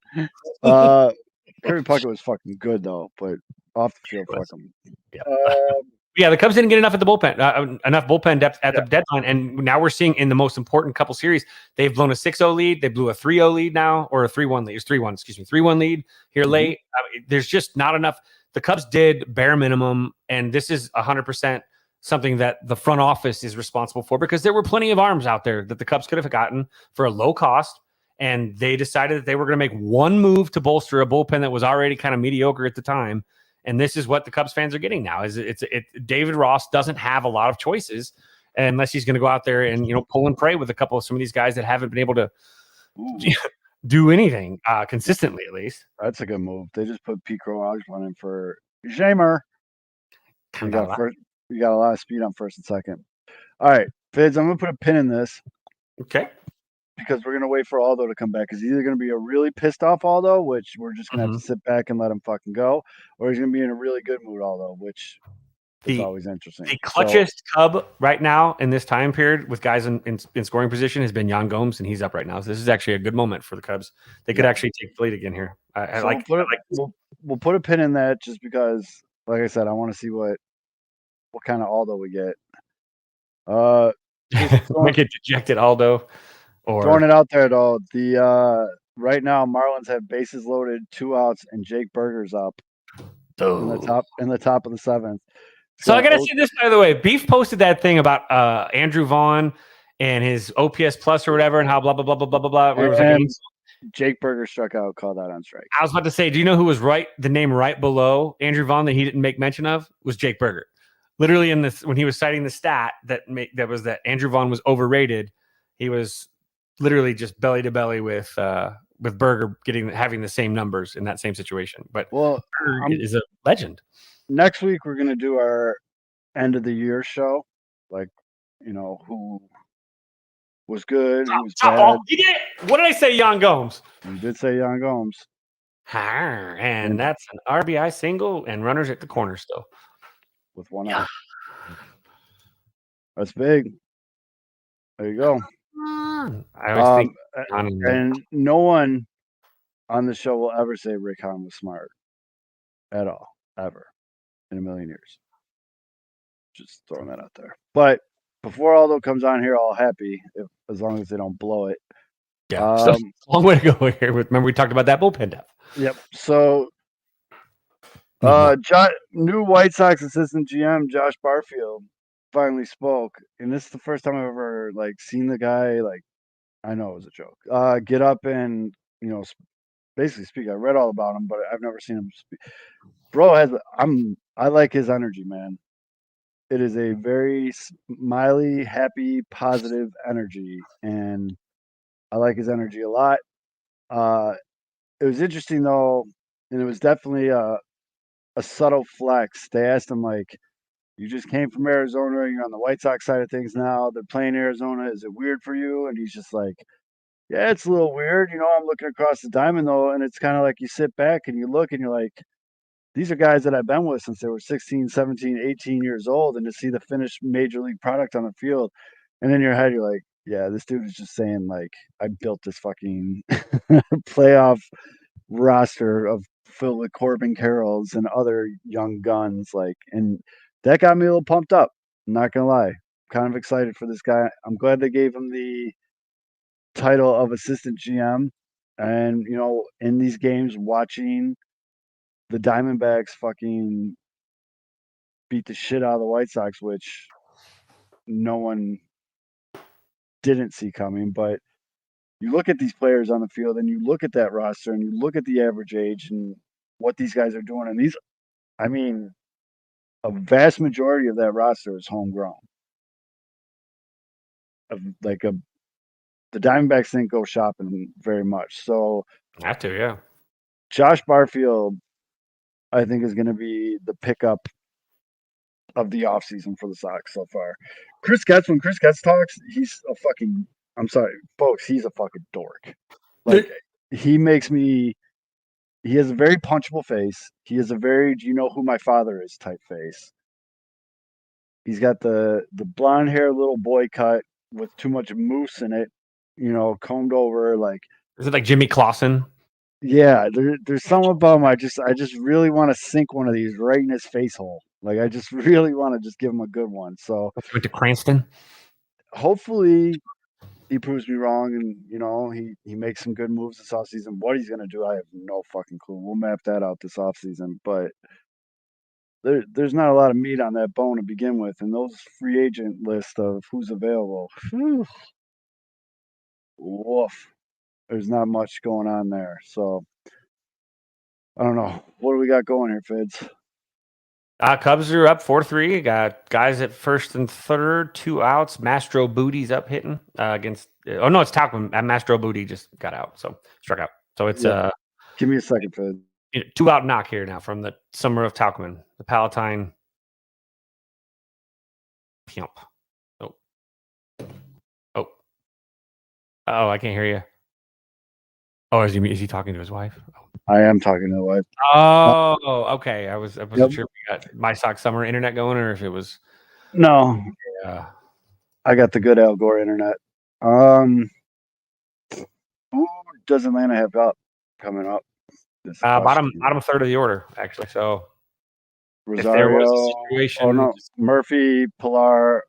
Kirby Puckett was fucking good though, but off the field, fuck him. Yeah. Yeah, the Cubs didn't get enough at the bullpen, enough bullpen depth at the deadline, and now we're seeing in the most important couple series, they've blown a 6-0 lead, they blew a 3-0 lead now, or a 3-1 lead. It's 3-1, excuse me, 3-1 lead here late. I mean, there's just not enough. The Cubs did bare minimum, and this is 100% something that the front office is responsible for because there were plenty of arms out there that the Cubs could have gotten for a low cost, and they decided that they were going to make one move to bolster a bullpen that was already kind of mediocre at the time. And this is what the Cubs fans are getting now. David Ross doesn't have a lot of choices unless he's going to go out there and pull and pray with a couple of some of these guys that haven't been able to do anything consistently. At least that's a good move. They just put Pete Crow in for Shamer. You got a lot of speed on first and second. All right, Fids, I'm going to put a pin in this. Okay. Because we're going to wait for Aldo to come back. Because he's either going to be a really pissed off Aldo, which we're just going to have to sit back and let him fucking go, or he's going to be in a really good mood Aldo, which is always interesting. The clutchest Cub right now in this time period with guys in scoring position has been Yan Gomes, and he's up right now. So this is actually a good moment for the Cubs. They could actually take the lead again here. We'll put a pin in that just because, like I said, I want to see what kind of Aldo we get. We get dejected Aldo. Throwing it out there though, the right now Marlins have bases loaded, 2 outs, and Jake Berger's up in the top of the 7th. So I gotta say this, by the way. Beef posted that thing about Andrew Vaughn and his OPS plus or whatever, and how blah blah blah blah blah blah. And Jake Berger struck out, called that on strike. I was about to say, do you know who was the name right below Andrew Vaughn that he didn't make mention of was Jake Berger. Literally when he was citing the stat that was that Andrew Vaughn was overrated, he was literally just belly to belly with Berger having the same numbers in that same situation. But Berger is a legend. Next week we're gonna do our end of the year show, like who was good, who was bad. What did I say, Yan Gomes? You did say Yan Gomes, and that's an RBI single and runners at the corner still with 1 out. That's big. There you go. I always think, and no one on the show will ever say Rick Hahn was smart at all, ever in a million years. Just throwing that out there. But before Aldo comes on here all happy, as long as they don't blow it, Yeah, so long way to go here. Remember, we talked about that bullpen depth. Yep. So, Mhm. new White Sox assistant GM Josh Barfield finally spoke, and this is the first time I've ever seen the guy. I know it was a joke. Get up and basically speak. I read all about him, but I've never seen him speak. Bro I like his energy, man. It is a very smiley, happy, positive energy, and I like his energy a lot. It was interesting though, and it was definitely a subtle flex. They asked him you just came from Arizona, you're on the White Sox side of things now. They're playing Arizona. Is it weird for you? And he's just like, yeah, it's a little weird. I'm looking across the diamond though, and it's kind of like you sit back and you look and you're like, these are guys that I've been with since they were 16, 17, 18 years old, and to see the finished major league product on the field, and in your head you're like, yeah, this dude is just saying I built this fucking playoff roster of filled with Corbin Carrolls and other young guns, and that got me a little pumped up. I'm not gonna lie, kind of excited for this guy. I'm glad they gave him the title of assistant GM, and in these games, watching the Diamondbacks fucking beat the shit out of the White Sox, which no one didn't see coming. But you look at these players on the field and you look at that roster and you look at the average age and what these guys are doing. And a vast majority of that roster is homegrown. The Diamondbacks didn't go shopping very much. So Have to, yeah. Josh Barfield, I think, is going to be the pickup of the offseason for the Sox so far. When Chris Getz talks, he's a fucking, I'm sorry, folks, he's a fucking dork. He has a very punchable face. He has a very, do you know who my father is type face. He's got the blonde hair little boy cut with too much mousse in it, combed over. Is it like Jimmy Clausen? Yeah, there's something about him. I just really want to sink one of these right in his face hole. I just really want to just give him a good one. So Went to Cranston. Hopefully he proves me wrong, and he makes some good moves this offseason. What he's gonna do, I have no fucking clue. We'll map that out this offseason, but there's not a lot of meat on that bone to begin with, and those free agent list of who's available. Woof. There's not much going on there. So I don't know. What do we got going here, Fids? Cubs are up 4-3. Got guys at first and third, 2 outs. Mastro Booty's up hitting against. Oh no, it's Tauchman. Mastro Booty just got out, so struck out. So it's Give me a second, Fid. 2 out knock here now from the summer of Tauchman, the Palatine Pimp. Oh, I can't hear you. Oh, is he talking to his wife? I am talking to the wife. Oh, okay. I wasn't sure if we got My Sox Summer internet going or if it was. No. Yeah. I got the good Al Gore internet. Who does Atlanta have coming up? Bottom third of the order, actually. So Rosario. If there was a situation, oh no, Murphy, Pilar,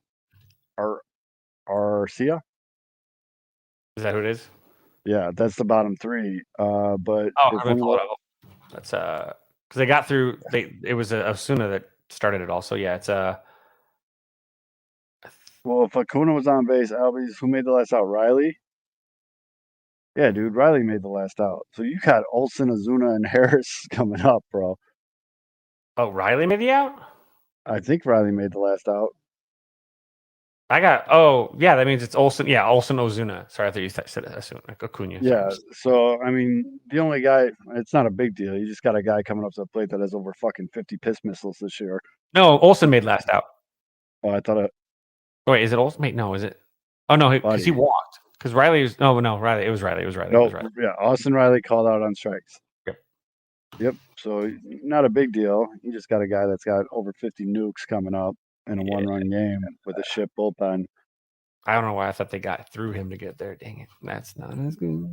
or Arcia. Is that who it is? Yeah, that's the bottom 3. But that's because they got through. It was Osuna that started it all. So yeah, it's Well, if Acuna was on base, Albies, who made the last out? Riley. Yeah, dude, Riley made the last out. So you got Olsen, Ozuna, and Harris coming up, bro. Oh, Riley made the out? I think Riley made the last out. That means it's Olsen. Yeah, Olsen, Ozuna. Sorry, I thought you said Acuna. Yeah, so, I mean, the only guy, it's not a big deal. You just got a guy coming up to the plate that has over fucking 50 piss missiles this year. No, Olsen made last out. Oh, I thought it. Wait, is it Olsen? Wait, no, is it? Oh, no, because he walked. Because Riley was. No, Riley. It was Riley. No, yeah, Austin Riley called out on strikes. Yep. So, not a big deal. You just got a guy that's got over 50 nukes coming up in a one-run game with a shit bullpen. I don't know why I thought they got through him to get there. Dang it, that's not as good.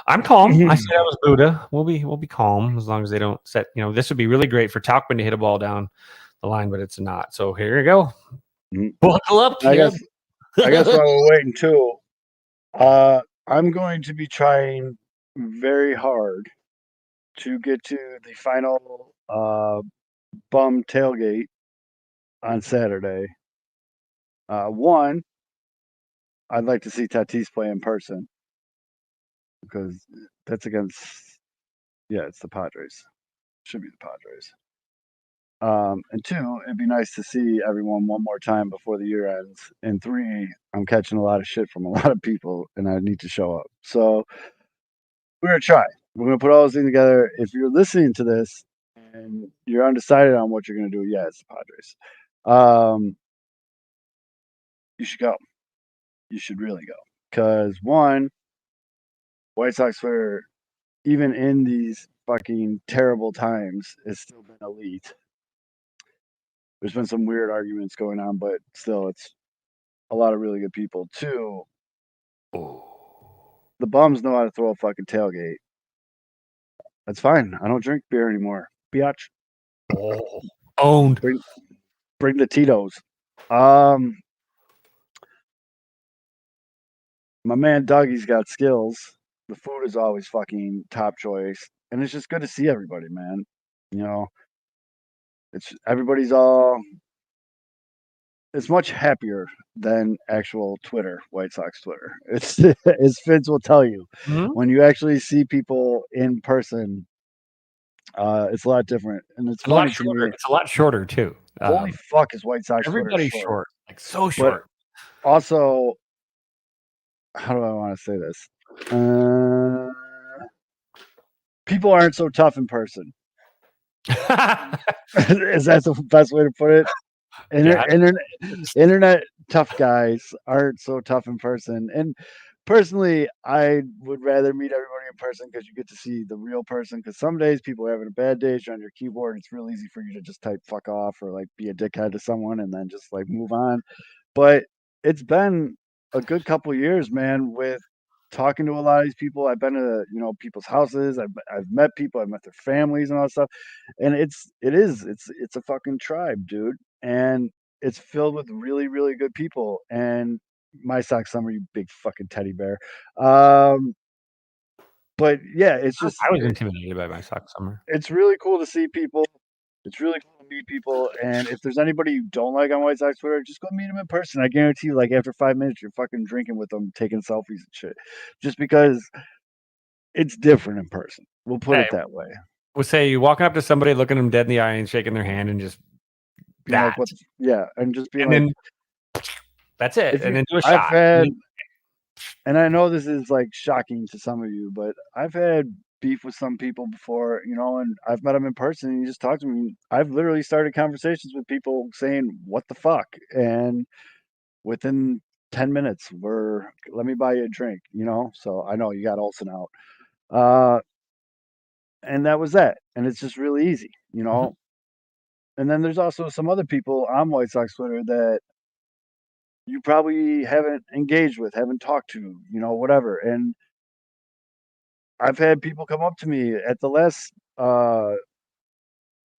I'm calm. I said I was Buddha. We'll be calm as long as they don't set. This would be really great for Tauchman to hit a ball down the line, but it's not. So here you go. Buckle up, kid. I guess while we're waiting too, I'm going to be trying very hard to get to the final bum tailgate on Saturday. One, I'd like to see Tatis play in person because that's against, it's the Padres. Should be the Padres. And two, it'd be nice to see everyone one more time before the year ends. And three, I'm catching a lot of shit from a lot of people and I need to show up. So we're going to try. We're going to put all those things together. If you're listening to this and you're undecided on what you're going to do, it's the Padres. You should go. You should really go. Because one, White Sox Twitter, even in these fucking terrible times, has still been elite. There's been some weird arguments going on, but still, it's a lot of really good people. Two, the bums know how to throw a fucking tailgate. That's fine. I don't drink beer anymore. Biatch. Owned. Bring the Tito's. My man Dougie's got skills. The food is always fucking top choice. And it's just good to see everybody, man. You know, it's much happier than actual Twitter, White Sox Twitter. It's as Fitz will tell you, when you actually see people in person, it's a lot different, and it's a lot funny to shorter. me. It's a lot shorter too. Holy fuck, is White Sox Everybody's Twitter short, like so short. But also, how do I want to say this? People aren't so tough in person. Is that the best way to put it? Internet tough guys aren't so tough in person. And personally, I would rather meet everybody in person because you get to see the real person. Because some days people are having a bad day, you're on your keyboard. It's real easy for you to just type fuck off or like be a dickhead to someone and then just like move on. But it's been a good couple of years, man, with talking to a lot of these people. I've been to people's houses. I've met people. I've met their families and all that stuff. And it's a fucking tribe, dude. And it's filled with really, really good people. And my Sox Summer, you big fucking teddy bear. But yeah, it's just I was intimidated by my Sox Summer. It's really cool to see people. It's really cool to meet people. And if there's anybody you don't like on White Sox Twitter, just go meet them in person. I guarantee you, like after 5 minutes, you're fucking drinking with them, taking selfies and shit. Just because it's different in person. We'll put it that way. We'll say you walking up to somebody, looking them dead in the eye, and shaking their hand, and just being like, and just being and like, then that's it, and then do a shot. I've had, and I know this is like shocking to some of you, but I've had beef with some people before, and I've met them in person and you just talk to me. I've literally started conversations with people saying, what the fuck? And within 10 minutes, let me buy you a drink, So I know you got Olsen out. And that was that. And it's just really easy, And then there's also some other people on White Sox Twitter that you probably haven't engaged with, haven't talked to, whatever. And I've had people come up to me at the last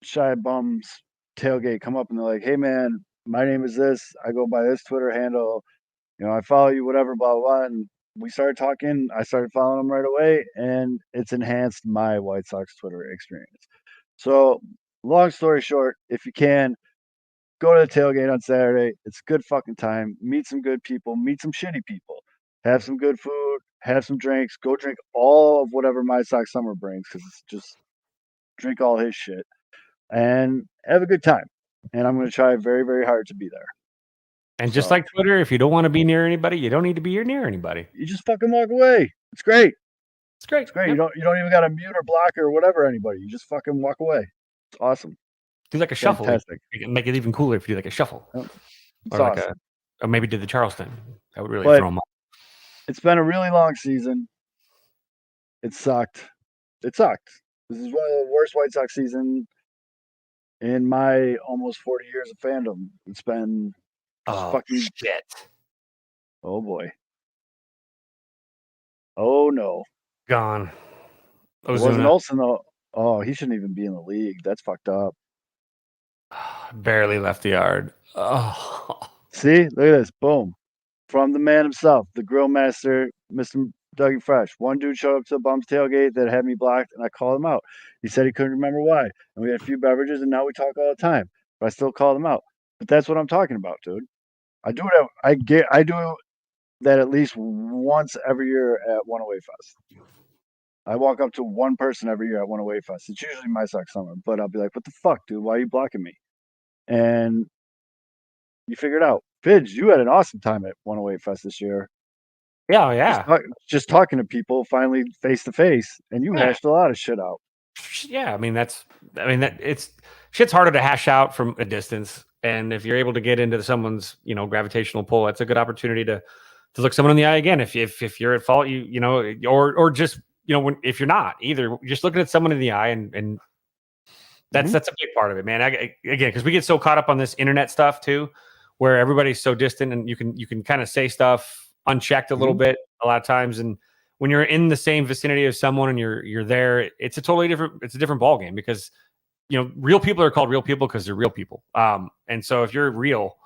Shy Bums tailgate, come up and they're like, hey man, my name is this. I go by this Twitter handle. I follow you, whatever, blah, blah, blah. And we started talking. I started following them right away. And it's enhanced my White Sox Twitter experience. So long story short, if you can, go to the tailgate on Saturday. It's a good fucking time. Meet some good people. Meet some shitty people. Have some good food. Have some drinks. Go drink all of whatever My Sox Summer brings because it's just drink all his shit. And have a good time. And I'm going to try very, very hard to be there. And just like Twitter, if you don't want to be near anybody, you don't need to be near anybody. You just fucking walk away. It's great. It's great. It's great. Yep. You don't even got to mute or block or whatever anybody. You just fucking walk away. It's awesome. Do like a shuffle. Fantastic. Make it even cooler if you do like a shuffle. Yep. Or like awesome. Or maybe do the Charleston. That would really throw them off. It's been a really long season. It sucked. This is one of the worst White Sox season in my almost 40 years of fandom. It's been fucking shit. Oh boy. Oh no. Gone. It wasn't Olsen though. Oh, he shouldn't even be in the league. That's fucked up. Barely left the yard. Oh. See, look at this. Boom. From the man himself, the grill master, Mr. Dougie Fresh. One dude showed up to the Bums tailgate that had me blocked, and I called him out. He said he couldn't remember why. And we had a few beverages, and now we talk all the time. But I still called him out. But that's what I'm talking about, dude. I do it. I do that at least once every year at One Away Fest. I walk up to one person every year at One Away Fest. It's usually my Sox Summer, but I'll be like, "What the fuck, dude? Why are you blocking me?" And you figure it out. Fidge, you had an awesome time at One Away Fest this year. Yeah, yeah. Just talking to people finally face to face, and you hashed a lot of shit out. Yeah, it's shit's harder to hash out from a distance, and if you're able to get into someone's gravitational pull, that's a good opportunity to look someone in the eye again. If you're at fault, or just if you're not either, just looking at someone in the eye and that's a big part of it, man. Again, because we get so caught up on this internet stuff too, where everybody's so distant, and you can kind of say stuff unchecked a little bit a lot of times, and when you're in the same vicinity of someone and you're there, it's a different ball game, because real people are called real people because they're real people. And so if you're real,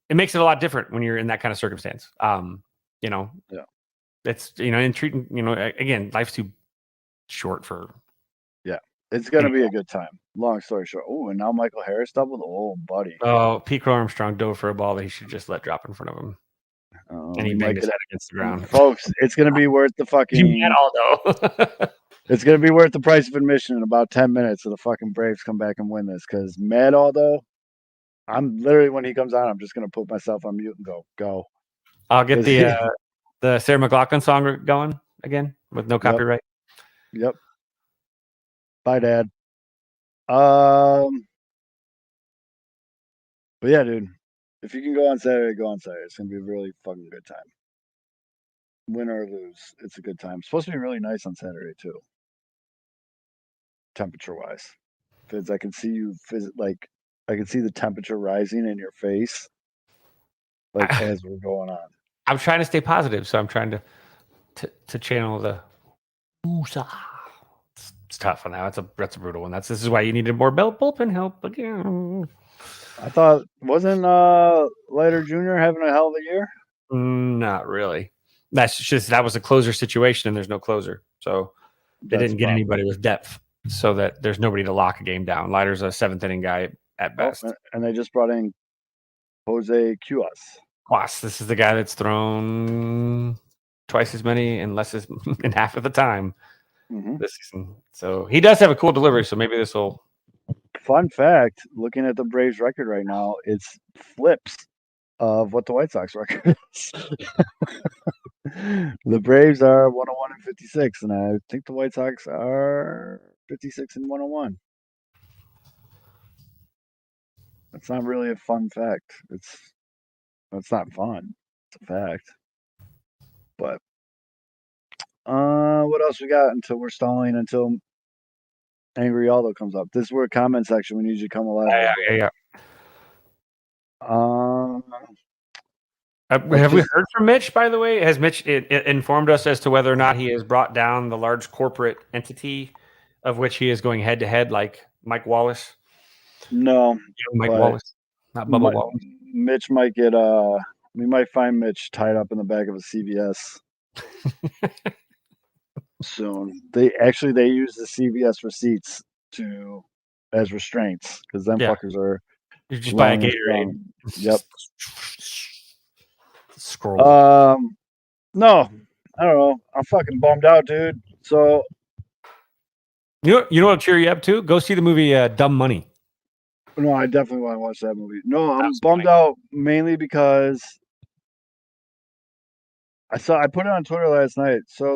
it makes it a lot different when you're in that kind of circumstance. It's in treating again, life's too short for. Yeah, it's gonna be a good time. Long story short. Oh, and now Michael Harris doubled. Oh, buddy. Oh, Pete Armstrong dove for a ball that he should just let drop in front of him. And he banged his head against the ground. Folks, it's going to be worth the fucking... It's going to be worth the price of admission in about 10 minutes so the fucking Braves come back and win this. Because Mad Aldo, I'm literally, when he comes on, I'm just going to put myself on mute and go. I'll get the Sarah McLachlan song going again with no copyright. Yep. Bye, Dad. But yeah, dude. If you can go on Saturday, go on Saturday. It's going to be a really fucking good time. Win or lose, it's a good time. It's supposed to be really nice on Saturday, too. Temperature-wise. Fizz, I can see you, I can see the temperature rising in your face, as we're going on. I'm trying to stay positive, so I'm trying to channel the... It's tough one now. That's a brutal one. This is why you needed more bullpen help again. I thought, wasn't Leiter Jr. having a hell of a year? Not really. That was a closer situation, and there's no closer, so they didn't get anybody with depth, so that there's nobody to lock a game down. Leiter's a seventh inning guy at best, and they just brought in Jose Cuas. This is the guy that's thrown twice as many and less in half of the time this season. So he does have a cool delivery. So maybe this will. Fun fact: looking at the Braves record right now, it's flips of what the White Sox record is. The Braves are 101 and 56, and I think the White Sox are 56 and 101. That's not really a fun fact. It's not fun. It's a fact. But what else we got until we're stalling until Angry Aldo comes up? This is where comment section we need you to come alive. Yeah. Have we heard from Mitch, by the way? Has Mitch informed us as to whether or not he has brought down the large corporate entity of which he is going head to head, like Mike Wallace? No. Mike Wallace, not Bubba Wallace. Mitch might get we might find Mitch tied up in the back of a CVS soon. They use the CVS receipts as restraints, because them fuckers are. You just buy a Gatorade. Yep. Scroll. No, I don't know. I'm fucking bummed out, dude. So you know what'll cheer you up too? Go see the movie Dumb Money. No, I definitely want to watch that movie. No, I'm bummed out mainly because I put it on Twitter last night. So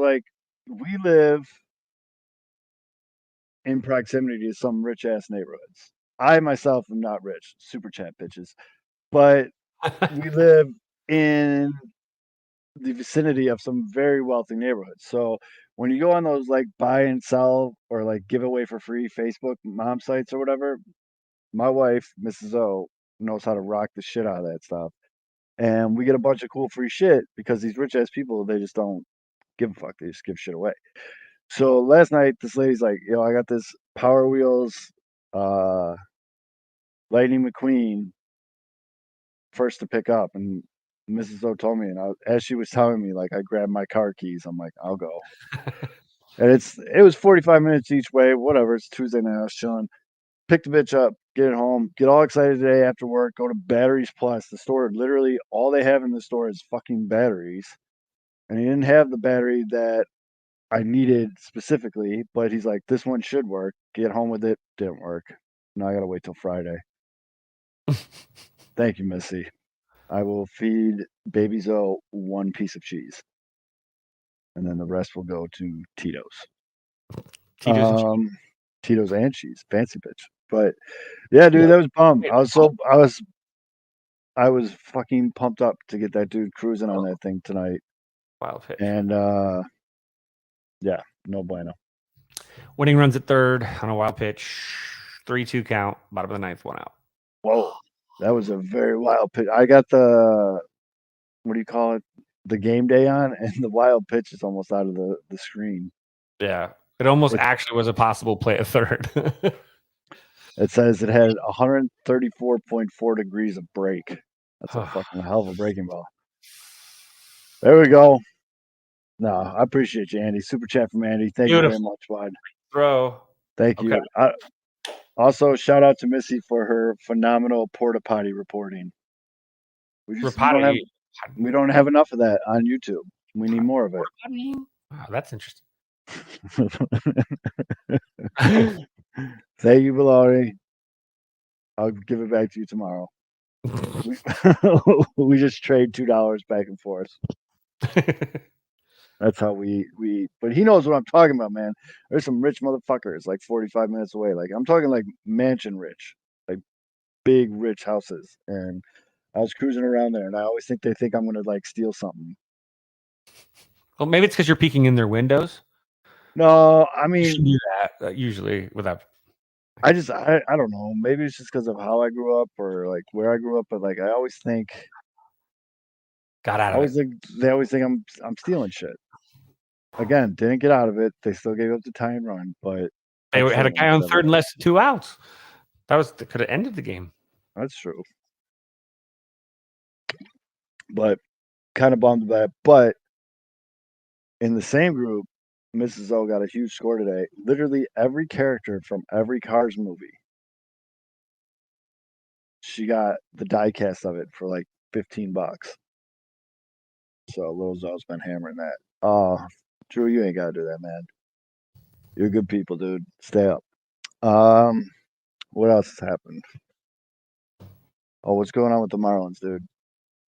we live in proximity to some rich ass neighborhoods. I myself am not rich, super chat bitches, but we live in the vicinity of some very wealthy neighborhoods. So when you go on those buy and sell or give away for free Facebook mom sites or whatever, my wife, Mrs. O, knows how to rock the shit out of that stuff. And we get a bunch of cool free shit because these rich ass people, they just don't give a fuck. They just give shit away. So last night, this lady's like, I got this Power Wheels Lightning McQueen first to pick up. And Mrs. O told me, and as she was telling me, like I grabbed my car keys. I'm like, I'll go. And it was 45 minutes each way. Whatever. It's Tuesday night. I was chilling. Pick the bitch up, get it home, get all excited today after work, go to Batteries Plus. The store, literally all they have in the store is fucking batteries. And he didn't have the battery that I needed specifically, but he's like, this one should work. Get home with it. Didn't work. Now I gotta wait till Friday. Thank you, Missy. I will feed baby Zoe one piece of cheese. And then the rest will go to Tito's. Tito's and cheese. Fancy bitch. But yeah, dude, that was bummed. I was fucking pumped up to get that dude cruising on that thing tonight. Wild pitch. And yeah, no bueno. Winning runs at third on a wild pitch. 3-2 count. Bottom of the ninth, 1 out. Whoa. That was a very wild pitch. I got the what do you call it? The game day on, and the wild pitch is almost out of the screen. Yeah. It almost actually was a possible play at third. It says it had 134.4 degrees of break. That's a fucking hell of a breaking ball. There we go. No, I appreciate you, Andy. Super chat from Andy. Thank you very much, bud. Throw. Thank you. Also, shout out to Missy for her phenomenal porta potty reporting. We don't have enough of that on YouTube. We need more of it. Wow, that's interesting. Thank you, Bilari. I'll give it back to you tomorrow. We just trade $2 back and forth. That's how we. But he knows what I'm talking about, man. There's some rich motherfuckers like 45 minutes away. Like I'm talking like mansion rich, like big rich houses. And I was cruising around there, and I always think they think I'm gonna like steal something. Well, maybe it's because you're peeking in their windows. No, I mean, you should do that usually without. I don't know. Maybe it's just because of how I grew up or like where I grew up. But like I always think, got out of it. They always think I'm stealing shit. Again, didn't get out of it. They still gave up the tie and run, but they had a guy on third and less than 2 outs. That could have ended the game. That's true. But kind of bummed about it. But in the same group, Mrs. O got a huge score today. Literally every character from every Cars movie. She got the die cast of it for like $15. So Lil Zoe's been hammering that. Oh, Drew, you ain't gotta do that, man. You're good people, dude. Stay up. What else has happened? Oh, what's going on with the Marlins, dude?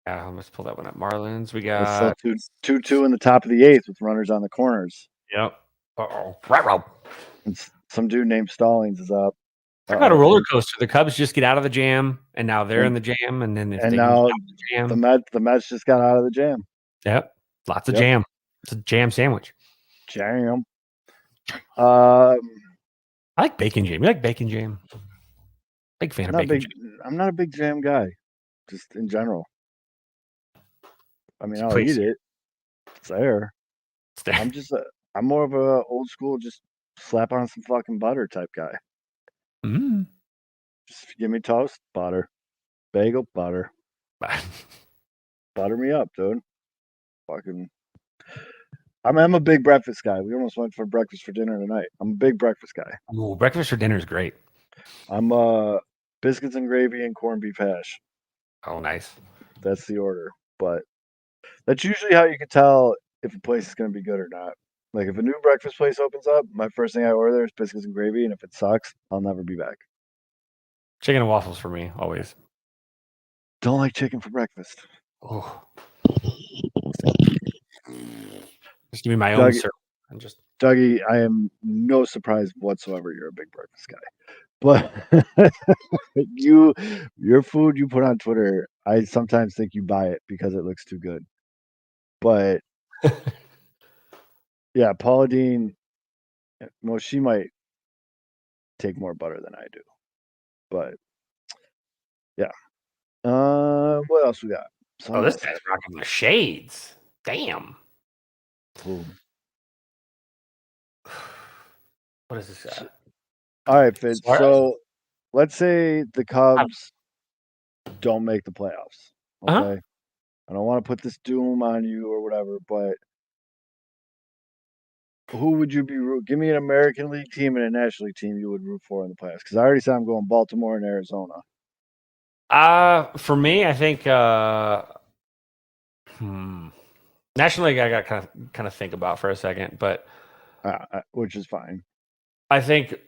Yeah, let's pull that one up. Marlins, we got 2-2 in the top of the eighth with runners on the corners. Yep. Uh-oh. Right. Some dude named Stallings is up. Talk about a roller coaster. The Cubs just get out of the jam, and now they're in the jam, and then the Mets just got out of the jam. Yep, lots of jam. It's a jam sandwich. Jam. I like bacon jam. You like bacon jam? Big fan of bacon jam. I'm not a big jam guy, just in general. I mean, I'll eat it. It's there. I'm more of a old school, just slap on some fucking butter type guy. Mm. Just give me toast, butter, bagel, butter. Butter me up, dude. Fucking. I'm a big breakfast guy. We almost went for breakfast for dinner tonight. I'm a big breakfast guy. Ooh, breakfast for dinner is great. I'm biscuits and gravy and corned beef hash. Oh, nice. That's the order. But that's usually how you can tell if a place is going to be good or not. Like if a new breakfast place opens up, my first thing I order is biscuits and gravy, and if it sucks, I'll never be back. Chicken and waffles for me, always. Don't like chicken for breakfast. Oh. Just give me my own syrup. And just Dougie, I am no surprise whatsoever you're a big breakfast guy. But your food you put on Twitter, I sometimes think you buy it because it looks too good. But yeah, Paula Deen, well, she might take more butter than I do. But yeah. What else we got? This guy's rocking the shades. Damn. Ooh. What is this? All right, Fitz. So let's say the Cubs don't make the playoffs. Okay. I don't want to put this doom on you or whatever, but who would you be root? Give me an American League team and a National League team you would root for in the playoffs. Because I already said I'm going Baltimore and Arizona. For me, I think National League I got kind of think about for a second, but Which is fine. I think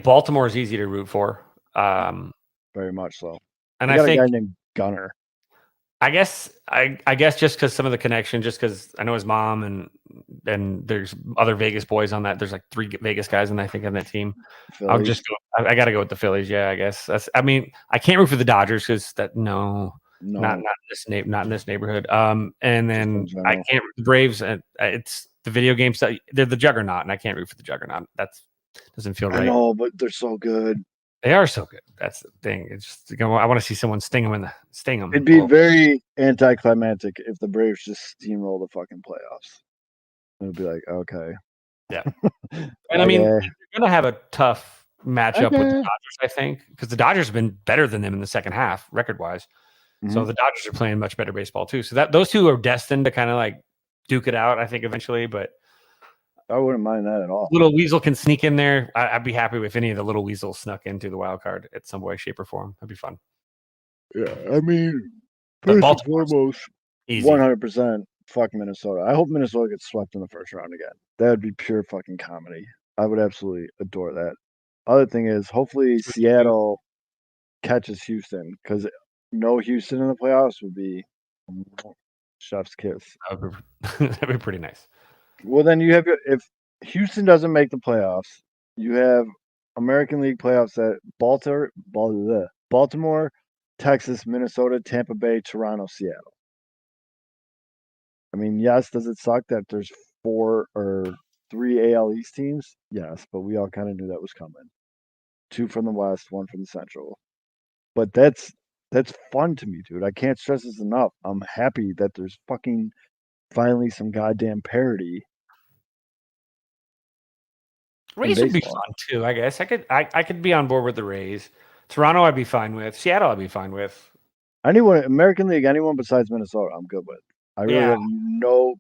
Baltimore is easy to root for. Very much so. And I I got think a guy named Gunner. I guess just because some of the connection, just because I know his mom and there's other Vegas boys on that. There's like 3 Vegas guys, and I think on that team, Phillies. I'll just go. I got to go with the Phillies. Yeah, I guess I mean, I can't root for the Dodgers because not in this neighborhood. And then I can't root for the Braves. And it's the video game stuff. They're the juggernaut, and I can't root for the juggernaut. That doesn't feel right. I know, but they're so good. They are so good. That's the thing. It's just, I want to see someone sting them. It'd be very anticlimactic if the Braves just steamroll the fucking playoffs. It'd be like, okay. Yeah. And I mean, they're going to have a tough matchup with the Dodgers, I think, because the Dodgers have been better than them in the second half, record-wise. Mm-hmm. So the Dodgers are playing much better baseball, too. So those two are destined to kind of like duke it out, I think, eventually. But I wouldn't mind that at all. Little Weasel can sneak in there. I'd be happy if any of the Little Weasels snuck into the wild card at some way, shape, or form. That'd be fun. Yeah, I mean, first and foremost, 100% fuck Minnesota. I hope Minnesota gets swept in the first round again. That would be pure fucking comedy. I would absolutely adore that. Other thing is, hopefully Seattle catches Houston, because no Houston in the playoffs would be chef's kiss. That'd be pretty nice. Well, then you have if Houston doesn't make the playoffs, you have American League playoffs at Baltimore, Texas, Minnesota, Tampa Bay, Toronto, Seattle. I mean, yes, does it suck that there's 4 or 3 AL East teams? Yes, but we all kind of knew that was coming. 2 from the West, 1 from the Central. But that's fun to me, dude. I can't stress this enough. I'm happy that there's fucking finally some goddamn parity. Rays would be fun too, I guess. I could be on board with the Rays. Toronto, I'd be fine with. Seattle, I'd be fine with. Anyone, American League, anyone besides Minnesota, I'm good with. I really have no.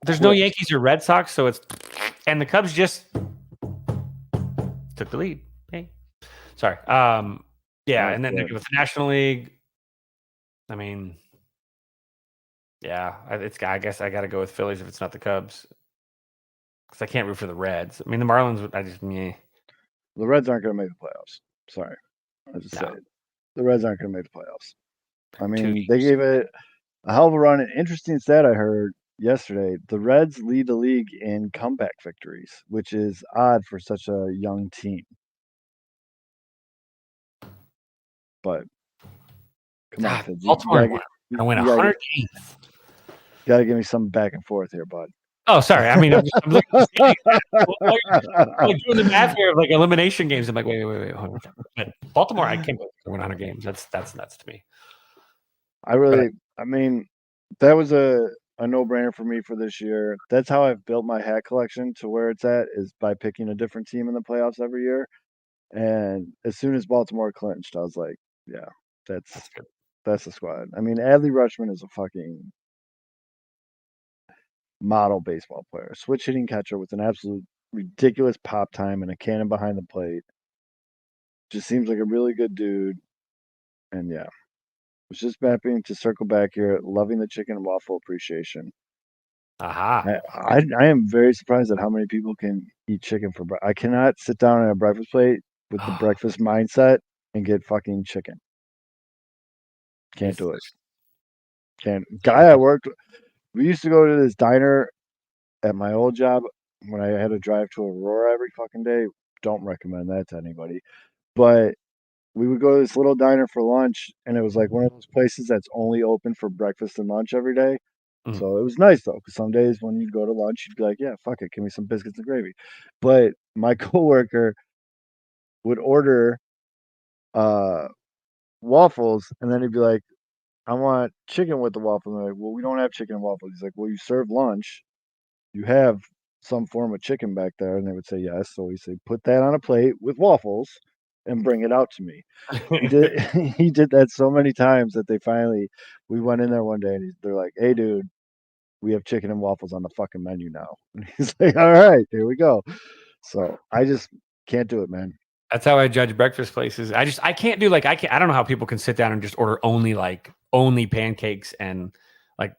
There's no Yankees or Red Sox, so and the Cubs just took the lead. Hey, sorry. And then with the National League, I mean, I guess I got to go with Phillies if it's not the Cubs. Because I can't root for the Reds. I mean, the Marlins, The Reds aren't going to make the playoffs. Sorry. I just said it. The Reds aren't going to make the playoffs. I mean, they gave it a hell of a run. An interesting stat I heard yesterday. The Reds lead the league in comeback victories, which is odd for such a young team. But, come on. Baltimore I win 100 games. You got to give me some back and forth here, bud. Oh, sorry. I mean, I'm looking at like doing the math here of like elimination games. I'm like, wait. Hold on. But Baltimore, I can't win 100 games. That's nuts to me. I mean, that was a no-brainer for me for this year. That's how I've built my hat collection to where it's at, is by picking a different team in the playoffs every year. And as soon as Baltimore clinched, I was like, yeah, that's good. That's the squad. I mean, Adley Rutschman is a fucking model baseball player, switch hitting catcher with an absolute ridiculous pop time and a cannon behind the plate. Just seems like a really good dude. And yeah, was just mapping to circle back here, loving the chicken and waffle appreciation. Aha. I am very surprised at how many people can eat chicken for breakfast. I cannot sit down at a breakfast plate with the breakfast mindset and get fucking chicken. Can't do it. Guy I worked with, we used to go to this diner at my old job when I had to drive to Aurora every fucking day. Don't recommend that to anybody. But we would go to this little diner for lunch, and it was like one of those places that's only open for breakfast and lunch every day. Mm-hmm. So it was nice, though, because some days when you'd go to lunch, you'd be like, yeah, fuck it, give me some biscuits and gravy. But my coworker would order waffles, and then he'd be like, I want chicken with the waffle. And I'm like, well, we don't have chicken and waffles. He's like, well, you serve lunch. You have some form of chicken back there. And they would say yes. So we say, put that on a plate with waffles and bring it out to me. He did he did that so many times that we went in there one day and they're like, "Hey, dude, we have chicken and waffles on the fucking menu now." And he's like, "All right, here we go." So I just can't do it, man. That's how I judge breakfast places. I can't do like I don't know how people can sit down and just order only pancakes and like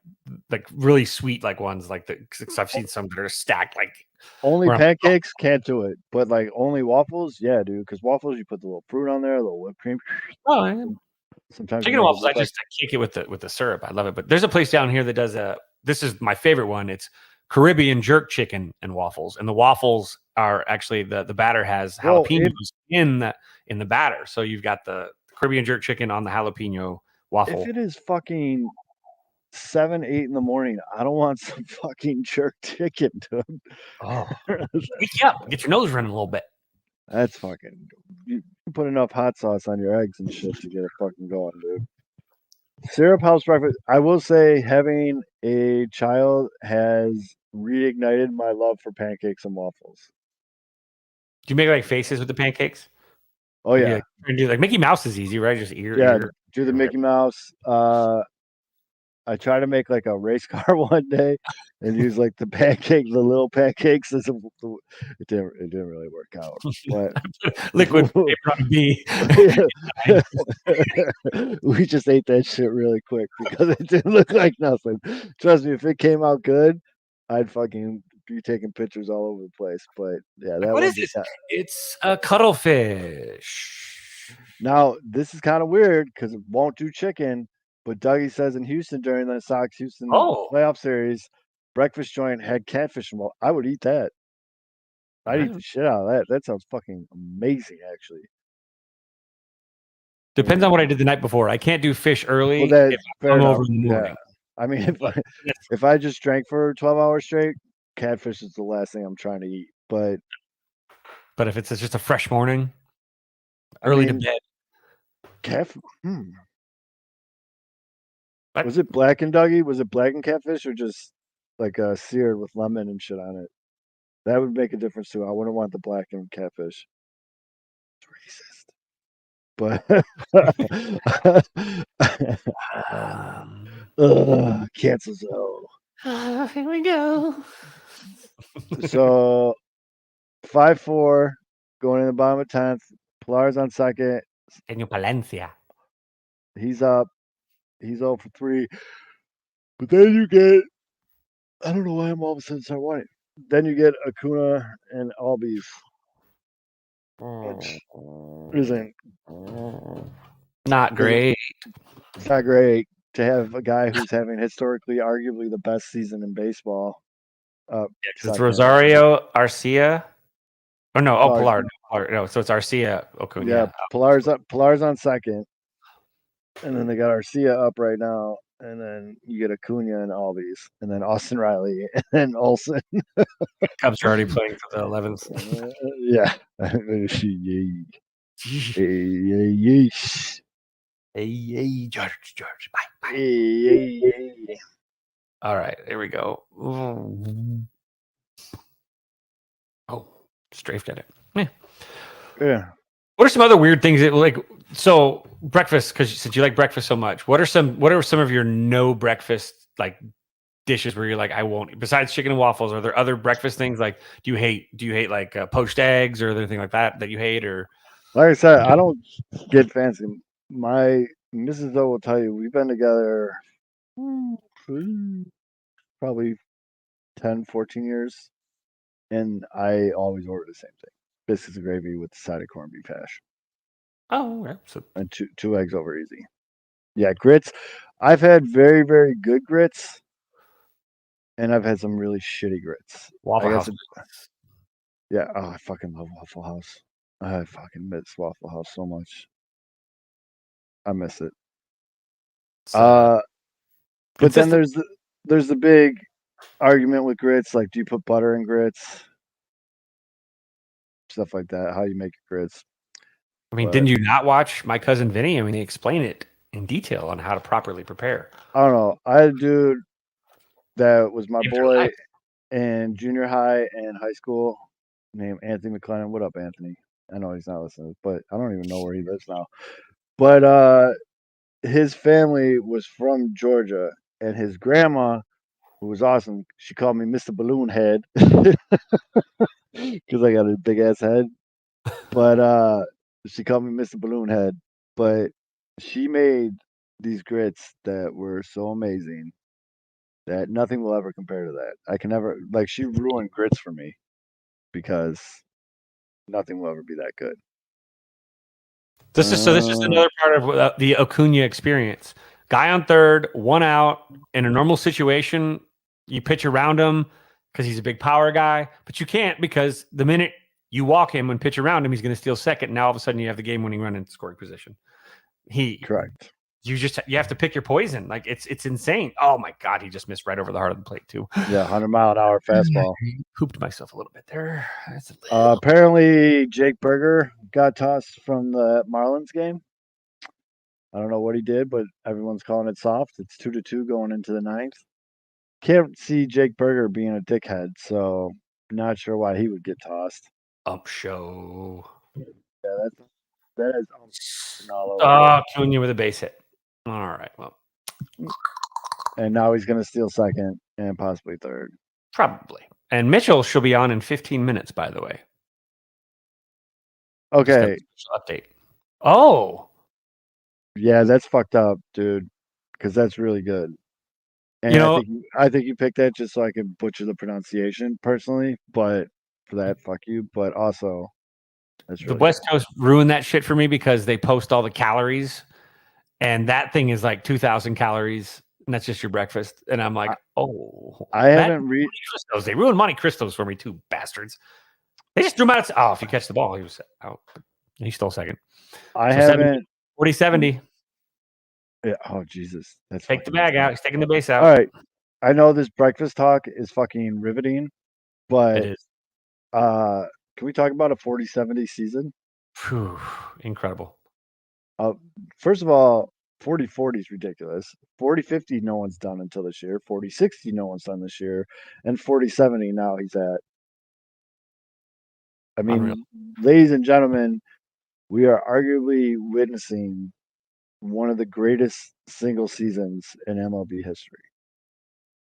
really sweet like ones like cause I've seen some that are stacked like Only where I'm- pancakes, can't do it. But like only waffles, yeah, dude. Because waffles, you put the little fruit on there, a little whipped cream. oh yeah. Sometimes Chicken and waffles, I kick it with the syrup. I love it. But there's a place down here that does this is my favorite one. It's Caribbean jerk chicken and waffles. And the waffles are actually the batter has Well, jalapenos in the batter. So you've got the Caribbean jerk chicken on the jalapeno waffle. if it is fucking 7, 8 in the morning, I don't want some fucking jerk chicken, dude. Oh, wake you up, get your nose running a little bit. That's fucking. You put enough hot sauce on your eggs and shit to get it fucking going, dude. Syrup house breakfast. I will say, having a child has reignited my love for pancakes and waffles. Do you make like faces with the pancakes? Oh yeah, do like Mickey Mouse is easy, right? Just ear. yeah. Ear. Do the Mickey Mouse. I tried to make like a race car one day and use like the little pancakes as it didn't really work out. But liquid paper on a bee. We just ate that shit really quick because it didn't look like nothing. Trust me, if it came out good, I'd fucking be taking pictures all over the place. But yeah, that What one is just this? It's a cuttlefish. Now this is kind of weird because it won't do chicken. But Dougie says in Houston during the Sox Houston playoff series, breakfast joint had catfish and I would eat that. I'd eat the shit out of that. That sounds fucking amazing, actually. Depends on what I did the night before. I can't do fish early. Well, that, if I'm over in the morning. Yeah. I mean, if I just drank for 12 hours straight, catfish is the last thing I'm trying to eat. But if it's just a fresh morning, early to bed. Catfish. Was it blackened, Dougie? Was it blackened catfish or just like seared with lemon and shit on it? That would make a difference too. I wouldn't want the blackened catfish. It's racist. But cancel zone. Here we go. So 5-4 going in the bottom of 10th. Pilar's on second. Daniel Palencia. He's up. He's 0 for 3. But then you get, I don't know why I'm all of a sudden start wanting. Then you get Acuna and Albies, which isn't not great. It's not great to have a guy who's having historically, arguably the best season in baseball. It's Rosario Arcia. Oh no! Oh, Pilar. No, so it's Arcia. Acuna. Yeah, Pilar's up. Pilar's on second, and then they got Arcia up right now, and then you get Acuna and Albies, and then Austin Riley and Olsen. Cubs are already playing for the 11th. Yeah. Hey, George. Bye. Hey. All right, here we go. Oh, strafed at it. Yeah. What are some other weird things that like? So breakfast, because since you like breakfast so much, what are some of your no breakfast like dishes where you're like, I won't? Besides chicken and waffles, are there other breakfast things like? Do you hate like poached eggs or anything like that you hate? Or like I said, I don't get fancy. My Mrs. O will tell you we've been together probably 10, 14 years, and I always order the same thing: biscuits and gravy with the side of corned beef hash. Oh, okay. So and two eggs over easy. Yeah, grits. I've had very, very good grits, and I've had some really shitty grits. Waffle House. Yeah, I fucking love Waffle House. I fucking miss Waffle House so much. I miss it. But then there's the big argument with grits, like do you put butter in grits? Stuff like that, how you make grits. I mean, didn't you not watch My Cousin Vinny? I mean, they explain it in detail on how to properly prepare. I don't know. I had a dude that was my boy in junior high and high school named Anthony McLennan. What up, Anthony? I know he's not listening, but I don't even know where he lives now. But his family was from Georgia, and his grandma, who was awesome, she called me Mr. Balloon Head because I got a big ass head. But she called me Mr. Balloon Head. But she made these grits that were so amazing that nothing will ever compare to that. I can never like she ruined grits for me because nothing will ever be that good. This is just another part of the Acuna experience. Guy on third, 1 out. In a normal situation, you pitch around him because he's a big power guy, but you can't because the minute you walk him and pitch around him, he's going to steal second. Now all of a sudden you have the game-winning run in scoring position. Correct. You have to pick your poison. Like it's insane. Oh my God, he just missed right over the heart of the plate too. Yeah, 100-mile-an-hour fastball. Pooped myself a little bit there. Apparently, Jake Berger got tossed from the Marlins game. I don't know what he did, but everyone's calling it soft. It's 2-2 going into the ninth. Can't see Jake Berger being a dickhead, so not sure why he would get tossed. Show. Yeah, that is all over. Acuna with a base hit. All right, well. And now he's going to steal second and possibly third. Probably. And Mitchell should be on in 15 minutes, by the way. Okay. Update. Oh. Yeah, that's fucked up, dude, because that's really good. And I think you picked that just so I could butcher the pronunciation personally, but for that, fuck you. But also, that's really the West Coast ruined that shit for me because they post all the calories, and that thing is like 2,000 calories, and that's just your breakfast. And I'm like, I haven't read. They ruined Monte Cristos for me, too, bastards. They just threw him out. If you catch the ball, he was out. He stole second. I haven't. 40-70. Yeah. Oh Jesus! That's take the bag out. He's taking the base out. All right. I know this breakfast talk is fucking riveting, but it is. Can we talk about a 40-70 season? Whew, incredible. First of all, 40-40 is ridiculous. 40-50 no one's done until this year. 40-60 no one's done this year, and 40-70 now he's at. I mean, Unreal. Ladies and gentlemen, we are arguably witnessing one of the greatest single seasons in MLB history.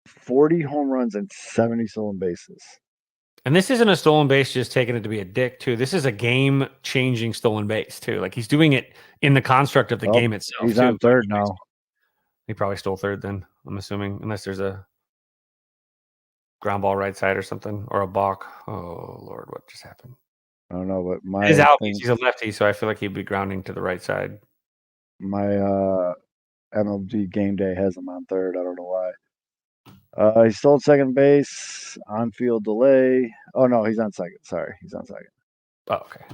40 home runs and 70 stolen bases. And this isn't a stolen base just taking it to be a dick, too. This is a game-changing stolen base, too. Like, he's doing it in the construct of the game itself. He's on third now. He probably stole third then, I'm assuming, unless there's a ground ball right side or something, or a balk. Oh, Lord, what just happened? I don't know, but he's out. He's a lefty, so I feel like he'd be grounding to the right side. My MLB game day has him on third. I don't know why. He stole second base, on-field delay. Oh, no, he's on second. Sorry, he's on second. Oh, okay.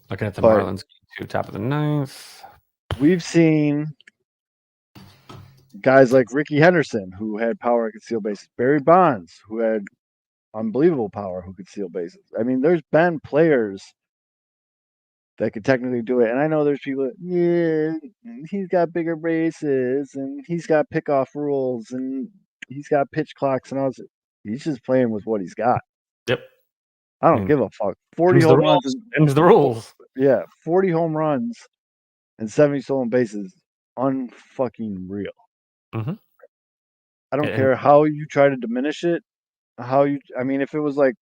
Looking at the Marlins, top of the ninth. We've seen guys like Ricky Henderson, who had power and could steal bases. Barry Bonds, who had unbelievable power, who could steal bases. I mean, there's been players that could technically do it. And I know there's people, he's got bigger bases and he's got pickoff rules and he's got pitch clocks and all this. He's just playing with what he's got. Yep. I don't give a fuck. 40 home runs. Them's the rules. Yeah, 40 home runs and 70 stolen bases. Unfucking real. Mm-hmm. I don't care how you try to diminish it. I mean, if it was like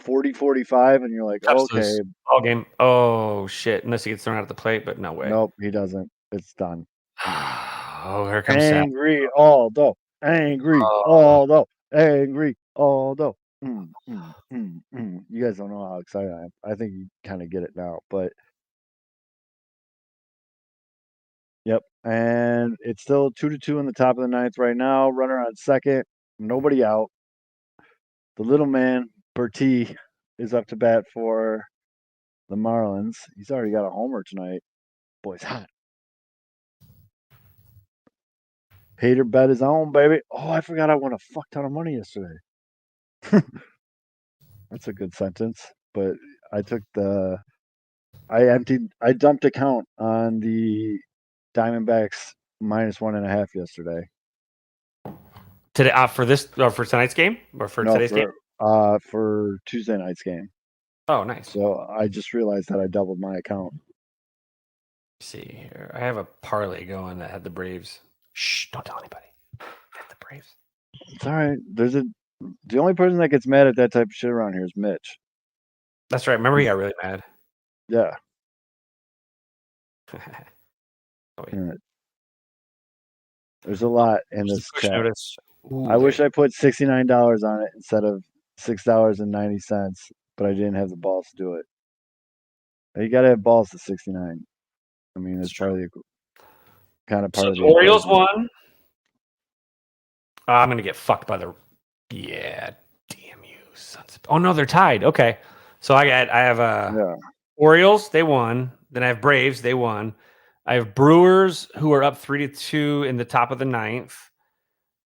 40-45 and you're like, okay. All game. Oh, shit. Unless he gets thrown out at the plate, but no way. Nope, he doesn't. It's done. Oh, here comes Angry Aldo. Angry Aldo. Angry Aldo. You guys don't know how excited I am. I think you kind of get it now, but yep. And it's still 2-2 in the top of the ninth right now. Runner on second. Nobody out. The little man, Bertie, is up to bat for the Marlins. He's already got a homer tonight. Boy's hot. Hater bet his own, baby. Oh, I forgot I won a fuck ton of money yesterday. That's a good sentence. But I dumped account on the Diamondbacks -1.5 yesterday. Today for tonight's game or for today's game? For Tuesday night's game. Oh, nice. So I just realized that I doubled my account. Let's see here. I have a parlay going that had the Braves. Shh, don't tell anybody. Had the Braves. It's all right. The only person that gets mad at that type of shit around here is Mitch. That's right. Remember, he got really mad. Yeah. Oh, wait. Yeah. There's a lot in Just this push chat. notice. Ooh, I wish I put $69 on it instead of $6.90, but I didn't have the balls to do it. You got to have balls to 69. I mean, it's part of the kind of part So of the the Orioles equation. won. I'm gonna get fucked by the. Yeah, damn you, sons. Oh no, they're tied. Okay, so I have Yeah. Orioles. They won. Then I have Braves. They won. I have Brewers who are up 3-2 in the top of the ninth.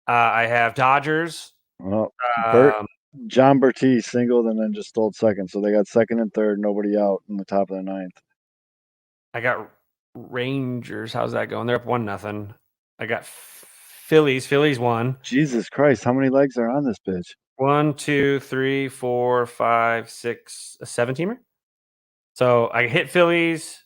I have Dodgers. Well, Um, John Berti singled and then just stole second, so they got second and third, nobody out in the top of the ninth. I got Rangers. How's that going? They're up 1-0. I got Phillies. Phillies won. Jesus Christ, how many legs are on this bitch? 1, 2, 3, 4, 5, 6, a 7-teamer. So I hit Phillies.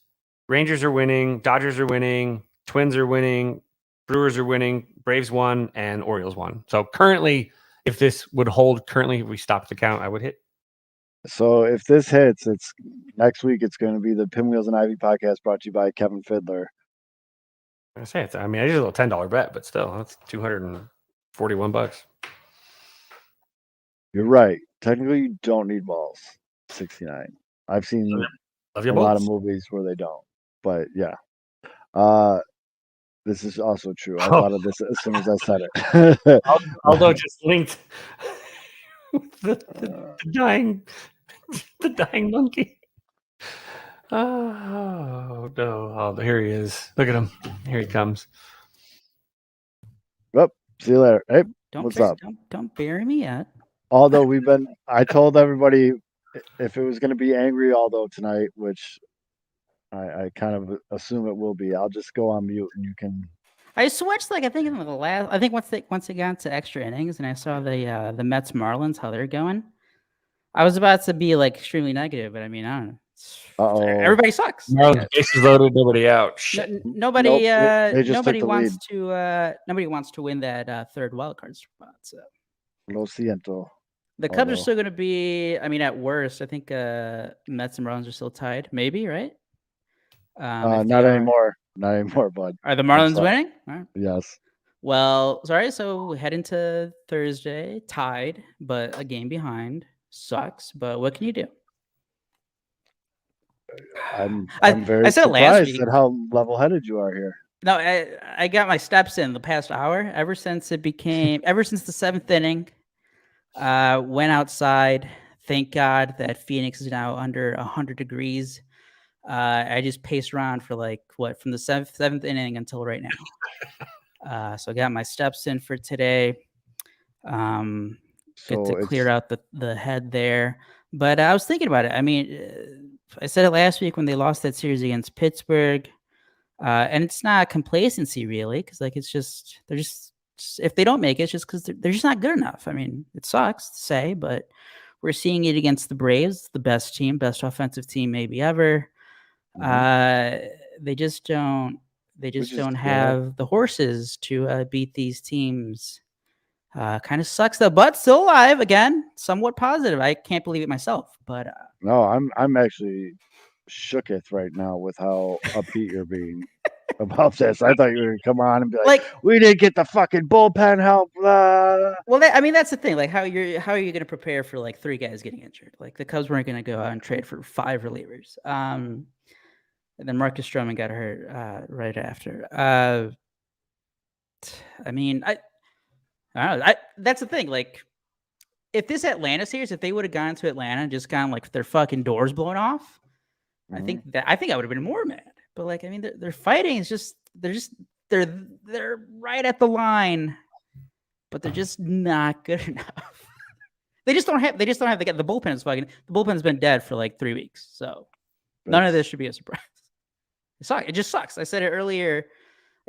Rangers are winning. Dodgers are winning. Twins are winning. Brewers are winning. Braves won and Orioles won. So currently, if this would hold, if we stopped the count, I would hit. So if this hits, it's next week. It's going to be the Pinwheels and Ivy podcast brought to you by Kevin Fiddler. I say it's. I mean, I did a little $10 bet, but still, that's $241. You're right. Technically, you don't need balls. 69. I've seen Love a your lot of bolts. movies where they don't. But yeah. This is also true. I Oh. thought of this as soon as I said it. Although just linked the dying monkey. Oh no! Oh, here he is. Look at him. Here he comes. See you later. Hey, Don't what's bur- up? Don't bury me yet. Although I told everybody if it was going to be Angry Aldo tonight, which I kind of assume it will be, I'll just go on mute and you can. I switched I think in the last. I think once they got to extra innings and I saw the Mets Marlins how they're going, I was about to be extremely negative, but I mean I don't know. Uh-oh. Everybody sucks. Marlins bases loaded, nobody out. Shit. Nobody. Nope, they just Nobody took the wants lead. to. Nobody wants to win that third wild card spot. So Lo siento. the Cubs are Although. still going to be. I mean, at worst, I think Mets and Marlins are still tied. Maybe right. If Not they are- anymore. Not anymore, bud. Are the Marlins sorry. winning? All right. Yes. Well, sorry. So we head into Thursday tied, but a game behind. Sucks. But what can you do? I'm I very said last surprised week. at how level-headed you are here. No, I got my steps in the past hour. Ever since the seventh inning, went outside. Thank God that Phoenix is now under 100 degrees. I just paced around for from the seventh inning until right now. So I got my steps in for today. Good So to clear out the head there. But I was thinking about it. I mean, I said it last week when they lost that series against Pittsburgh. And it's not complacency really, because it's just if they don't make it, it's just because they're just not good enough. I mean, it sucks to say, but we're seeing it against the Braves, the best offensive team maybe ever. They just don't have the horses to beat these teams. Kind of sucks though, but still alive again, somewhat positive. I can't believe it myself, but no, I'm actually shooketh right now with how upbeat you're being about this. I thought you were gonna come on and be like, we didn't get the fucking bullpen help. Blah. Well, I mean that's the thing. How are you going to prepare for 3 guys getting injured? The Cubs weren't going to go out and trade for 5 relievers. And then Marcus Stroman got hurt right after. I mean, I don't know. That's the thing. If this Atlanta series, if they would have gone to Atlanta and just gone their fucking doors blown off, I think I would have been more mad. But I mean, they're fighting. It's just they're right at the line, but they're just not good enough. They just don't have the bullpen is fucking. The bullpen's been dead for 3 weeks, so none of this should be a surprise. It just sucks. I said it earlier.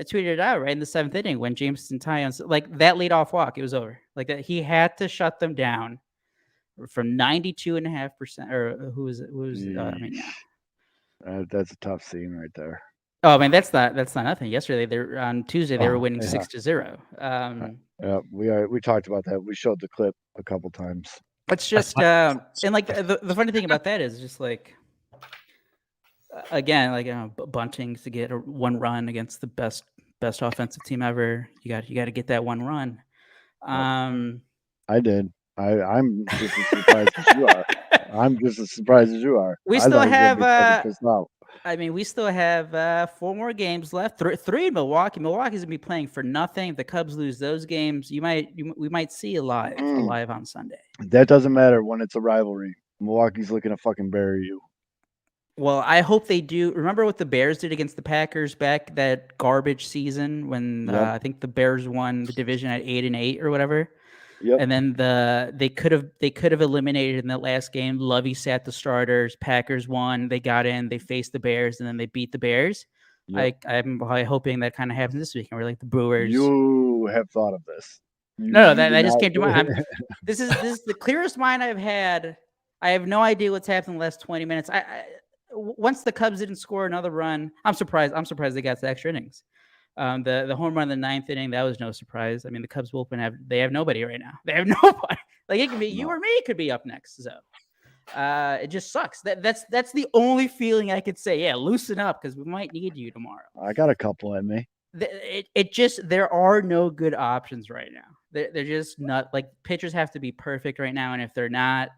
I tweeted it out right in the 7th inning when Jameson Taillon that leadoff walk. It was over. That he had to shut them down from 92.5%. Or who was it? Who was? I mean, yeah. That's a tough scene right there. Oh, I mean, that's not nothing. Yesterday, on Tuesday, they were winning yeah. 6-0. Yeah, we talked about that. We showed the clip a couple times. It's just and like the funny thing about that is just like again, like bunting to get one run against the best offensive team ever. You got to get that one run. I did. I'm just as surprised as you are. I'm just as surprised as you are. We still have I mean, we still have 4 more games left. 3 in Milwaukee. Milwaukee's gonna be playing for nothing. If the Cubs lose those games, we might see alive on Sunday. That doesn't matter when it's a rivalry. Milwaukee's looking to fucking bury you. Well, I hope they do. Remember what the Bears did against the Packers back that garbage season when I think the Bears won the division at 8-8 or whatever. Yep. And then they could have eliminated in that last game. Lovey sat the starters. Packers won. They got in. They faced the Bears, and then they beat the Bears. Yep. I'm hoping that kind of happens this weekend. We're like the Brewers. You have thought of this. No, that just came to mind. This is the clearest mind I've had. I have no idea what's happened in the last 20 minutes. Once the Cubs didn't score another run, I'm surprised they got to extra innings. The home run in the 9th inning, that was no surprise. I mean, the Cubs bullpen have nobody right now. They have nobody. Like it could be you or me could be up next. So it just sucks. That's the only feeling I could say. Yeah, loosen up because we might need you tomorrow. I got a couple in me. There are no good options right now. They're just not like pitchers have to be perfect right now, and if they're not,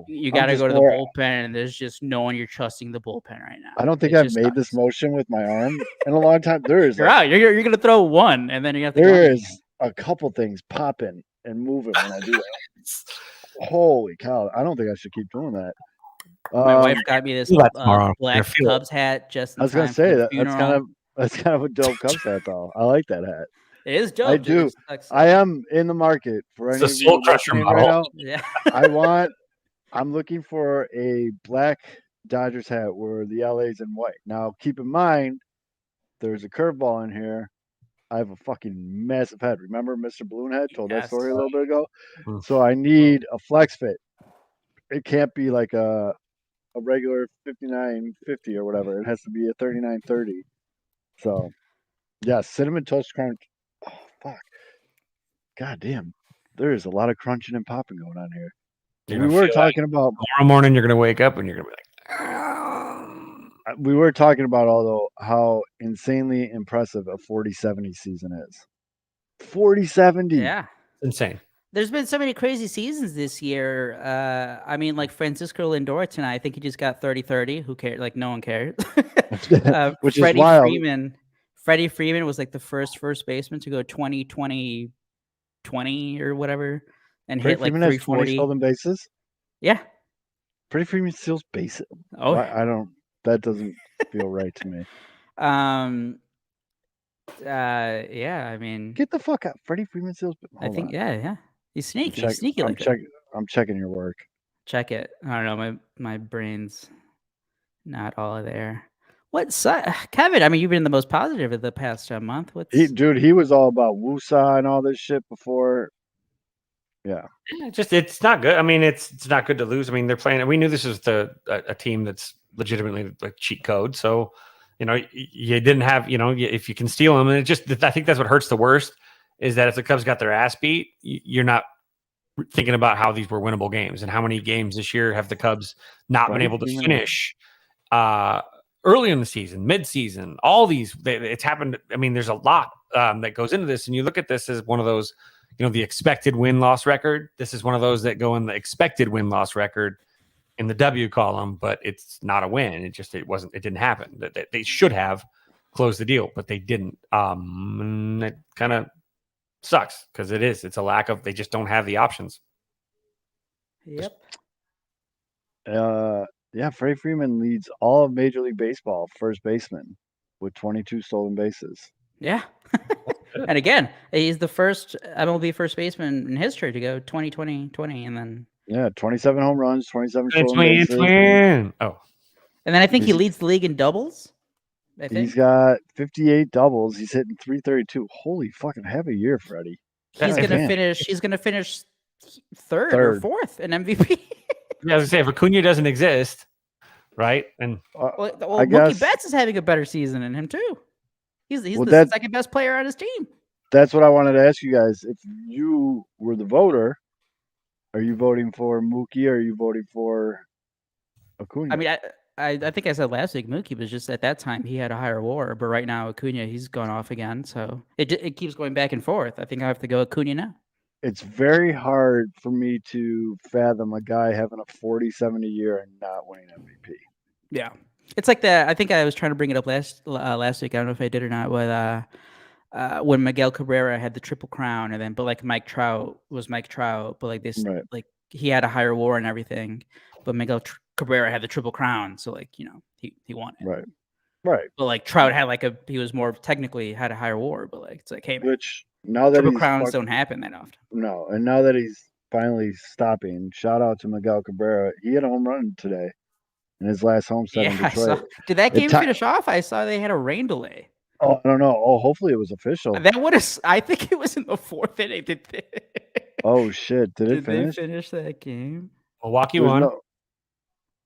you got to go to the bullpen, and there's just no one you're trusting the bullpen right now. I don't think I've made this motion with my arm in a long time. There is you're out. You're gonna throw one, and then you have to. There is a couple things popping and moving when I do that. Holy cow! I don't think I should keep doing that. My wife got me this black Cubs hat. Just I was gonna say that's kind of a dope Cubs hat, though. I like that hat. It is dope. I do. I am in the market for any Soul Crusher model. Right now. Yeah. I'm looking for a black Dodgers hat where the LA's in white. Now, keep in mind, there's a curveball in here. I have a fucking massive head. Remember Mr. Balloonhead told that story a little bit ago? So I need a flex fit. It can't be like a regular 59.50 or whatever. It has to be a 39.30. So, yeah, Cinnamon Toast Crunch. Oh, fuck. God damn. There is a lot of crunching and popping going on here. We were talking about tomorrow morning. You're going to wake up and you're going to be like, we were talking about although how insanely impressive a 40-70 season is. 40-70. Yeah, insane. There's been so many crazy seasons this year. I mean, like Francisco Lindor tonight. I think he just got 30-30. Who cares? Like no one cares. Which is wild. Freddie Freeman was like the first baseman to go 20-20-20 or whatever. And hit like 340 stolen bases. Yeah, Freddie Freeman steals bases. Oh, I don't. That doesn't feel right to me. Yeah. I mean, get the fuck out. Freddie Freeman steals. I think. Yeah. He's sneaky. He's sneaky. I'm checking your work. Check it. I don't know. My brain's not all there. Kevin? I mean, you've been the most positive of the past month. He was all about Wusa and all this shit before. Yeah, it's not good. I mean, it's not good to lose. I mean, they're playing. We knew this was a team that's legitimately like cheat code. So, you didn't have, if you can steal them, and I think that's what hurts the worst is that if the Cubs got their ass beat, you're not thinking about how these were winnable games and how many games this year have the Cubs not been able to finish early in the season, mid-season. All these, it's happened. I mean, there's a lot that goes into this, and you look at this as one of those. The expected win-loss record. This is one of those that go in the expected win-loss record in the W column, but it's not a win. It didn't happen. They should have closed the deal, but they didn't. And it kind of sucks because it's a lack of, they just don't have the options. Yep. Yeah, Freddie Freeman leads all of Major League Baseball first baseman with 22 stolen bases. Yeah. And again, he's the first MLB first baseman in history to go 20-20-20, and then 27 home runs, 27 stolen bases. Oh, and then I think he leads the league in doubles. I think he's got 58 doubles. He's hitting 332. Holy fucking have a year, Freddie. He's gonna finish third or Third. fourth in MVP. Yeah, I was gonna say if Acuna doesn't exist, right? And well, I Mookie guess Betts is having a better season than him too. He's Well, the that- second best player on his team. that's what I wanted to ask you guys. If you were the voter, are you voting for Mookie or are you voting for Acuna? I mean, I think I said last week Mookie was just at that time he had a higher WAR, but right now Acuna he's gone off again, so it keeps going back and forth. I think I have to go Acuna now. It's very hard for me to fathom a guy having a 40-70 year and not winning MVP. Yeah, it's like that. I think I was trying to bring it up last week. I don't know if I did or not. With when Miguel Cabrera had the triple crown, and then but like Mike Trout was Mike Trout, but like this Right. like he had a higher WAR and everything, but Miguel Cabrera had the triple crown, so like he won it. Right. Right. But like Trout had he was more technically had a higher WAR, but like it's like hey man, Which now that triple he's crowns don't happen that often. no, and now that he's finally stopping, shout out to Miguel Cabrera. He had a home run today in his last home set in Yeah, I saw. Detroit. Did that It game ti- finish off? I saw they had a rain delay. Oh, I don't know. Oh, hopefully it was official. That would have. I think it was in the fourth inning. Oh shit! Did it Did they finish? finish that game? Milwaukee There's won. no-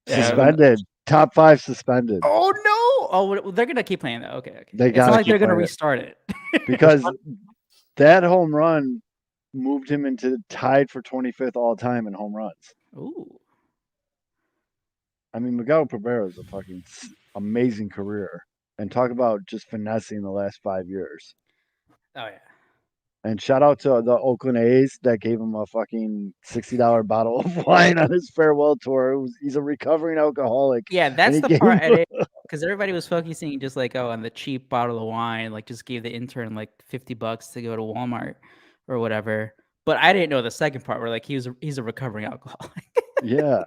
Yeah, suspended. Top 5 suspended Oh no! Oh, well, they're gonna keep playing that. Okay. They It's gotta not like keep they're gonna playing it. restart it. because that home run moved him into tied for 25th all time in home runs. Ooh. I mean, Miguel Cabrera is a fucking amazing career, and talk about just finessing the last 5 years. Oh yeah. And shout out to the Oakland A's that gave him a fucking $60 bottle of wine on his farewell tour. He's a recovering alcoholic. Yeah, that's he the gave part. him- Because everybody was focusing just like on the cheap bottle of wine, like just gave the intern like $50 to go to Walmart or whatever. But I didn't know the second part where like he's a recovering alcoholic. Yeah.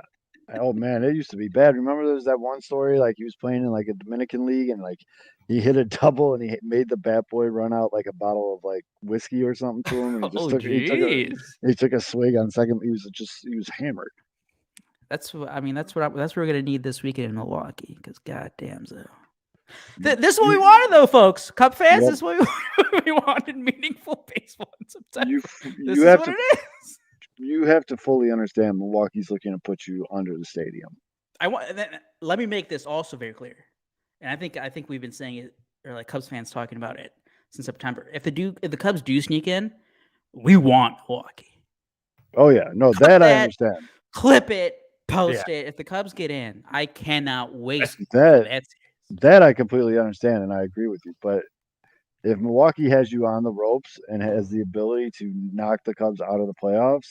Oh man, it used to be bad. Remember there was that one story like he was playing in like a Dominican league and like he hit a double and he made the bat boy run out like a bottle of like whiskey or something to him and he just Oh took he took a swig on second. He was hammered. that's what we're gonna need this weekend in Milwaukee. Because goddamn, so this is what we wanted though, folks. Cup fans, Yep. this is what we wanted: meaningful baseball in September. You This you is have what to it is. you have to fully understand Milwaukee's looking to put you under the stadium. Let me make this also very clear, and I think we've been saying it, or like Cubs fans talking about it since September. If the Cubs do sneak in, we want Milwaukee. Oh yeah, no, Cut that I that. understand. Clip it, post it. If the Cubs get in, I cannot wait. for That that series. that I completely understand and I agree with you. But if Milwaukee has you on the ropes and has the ability to knock the Cubs out of the playoffs,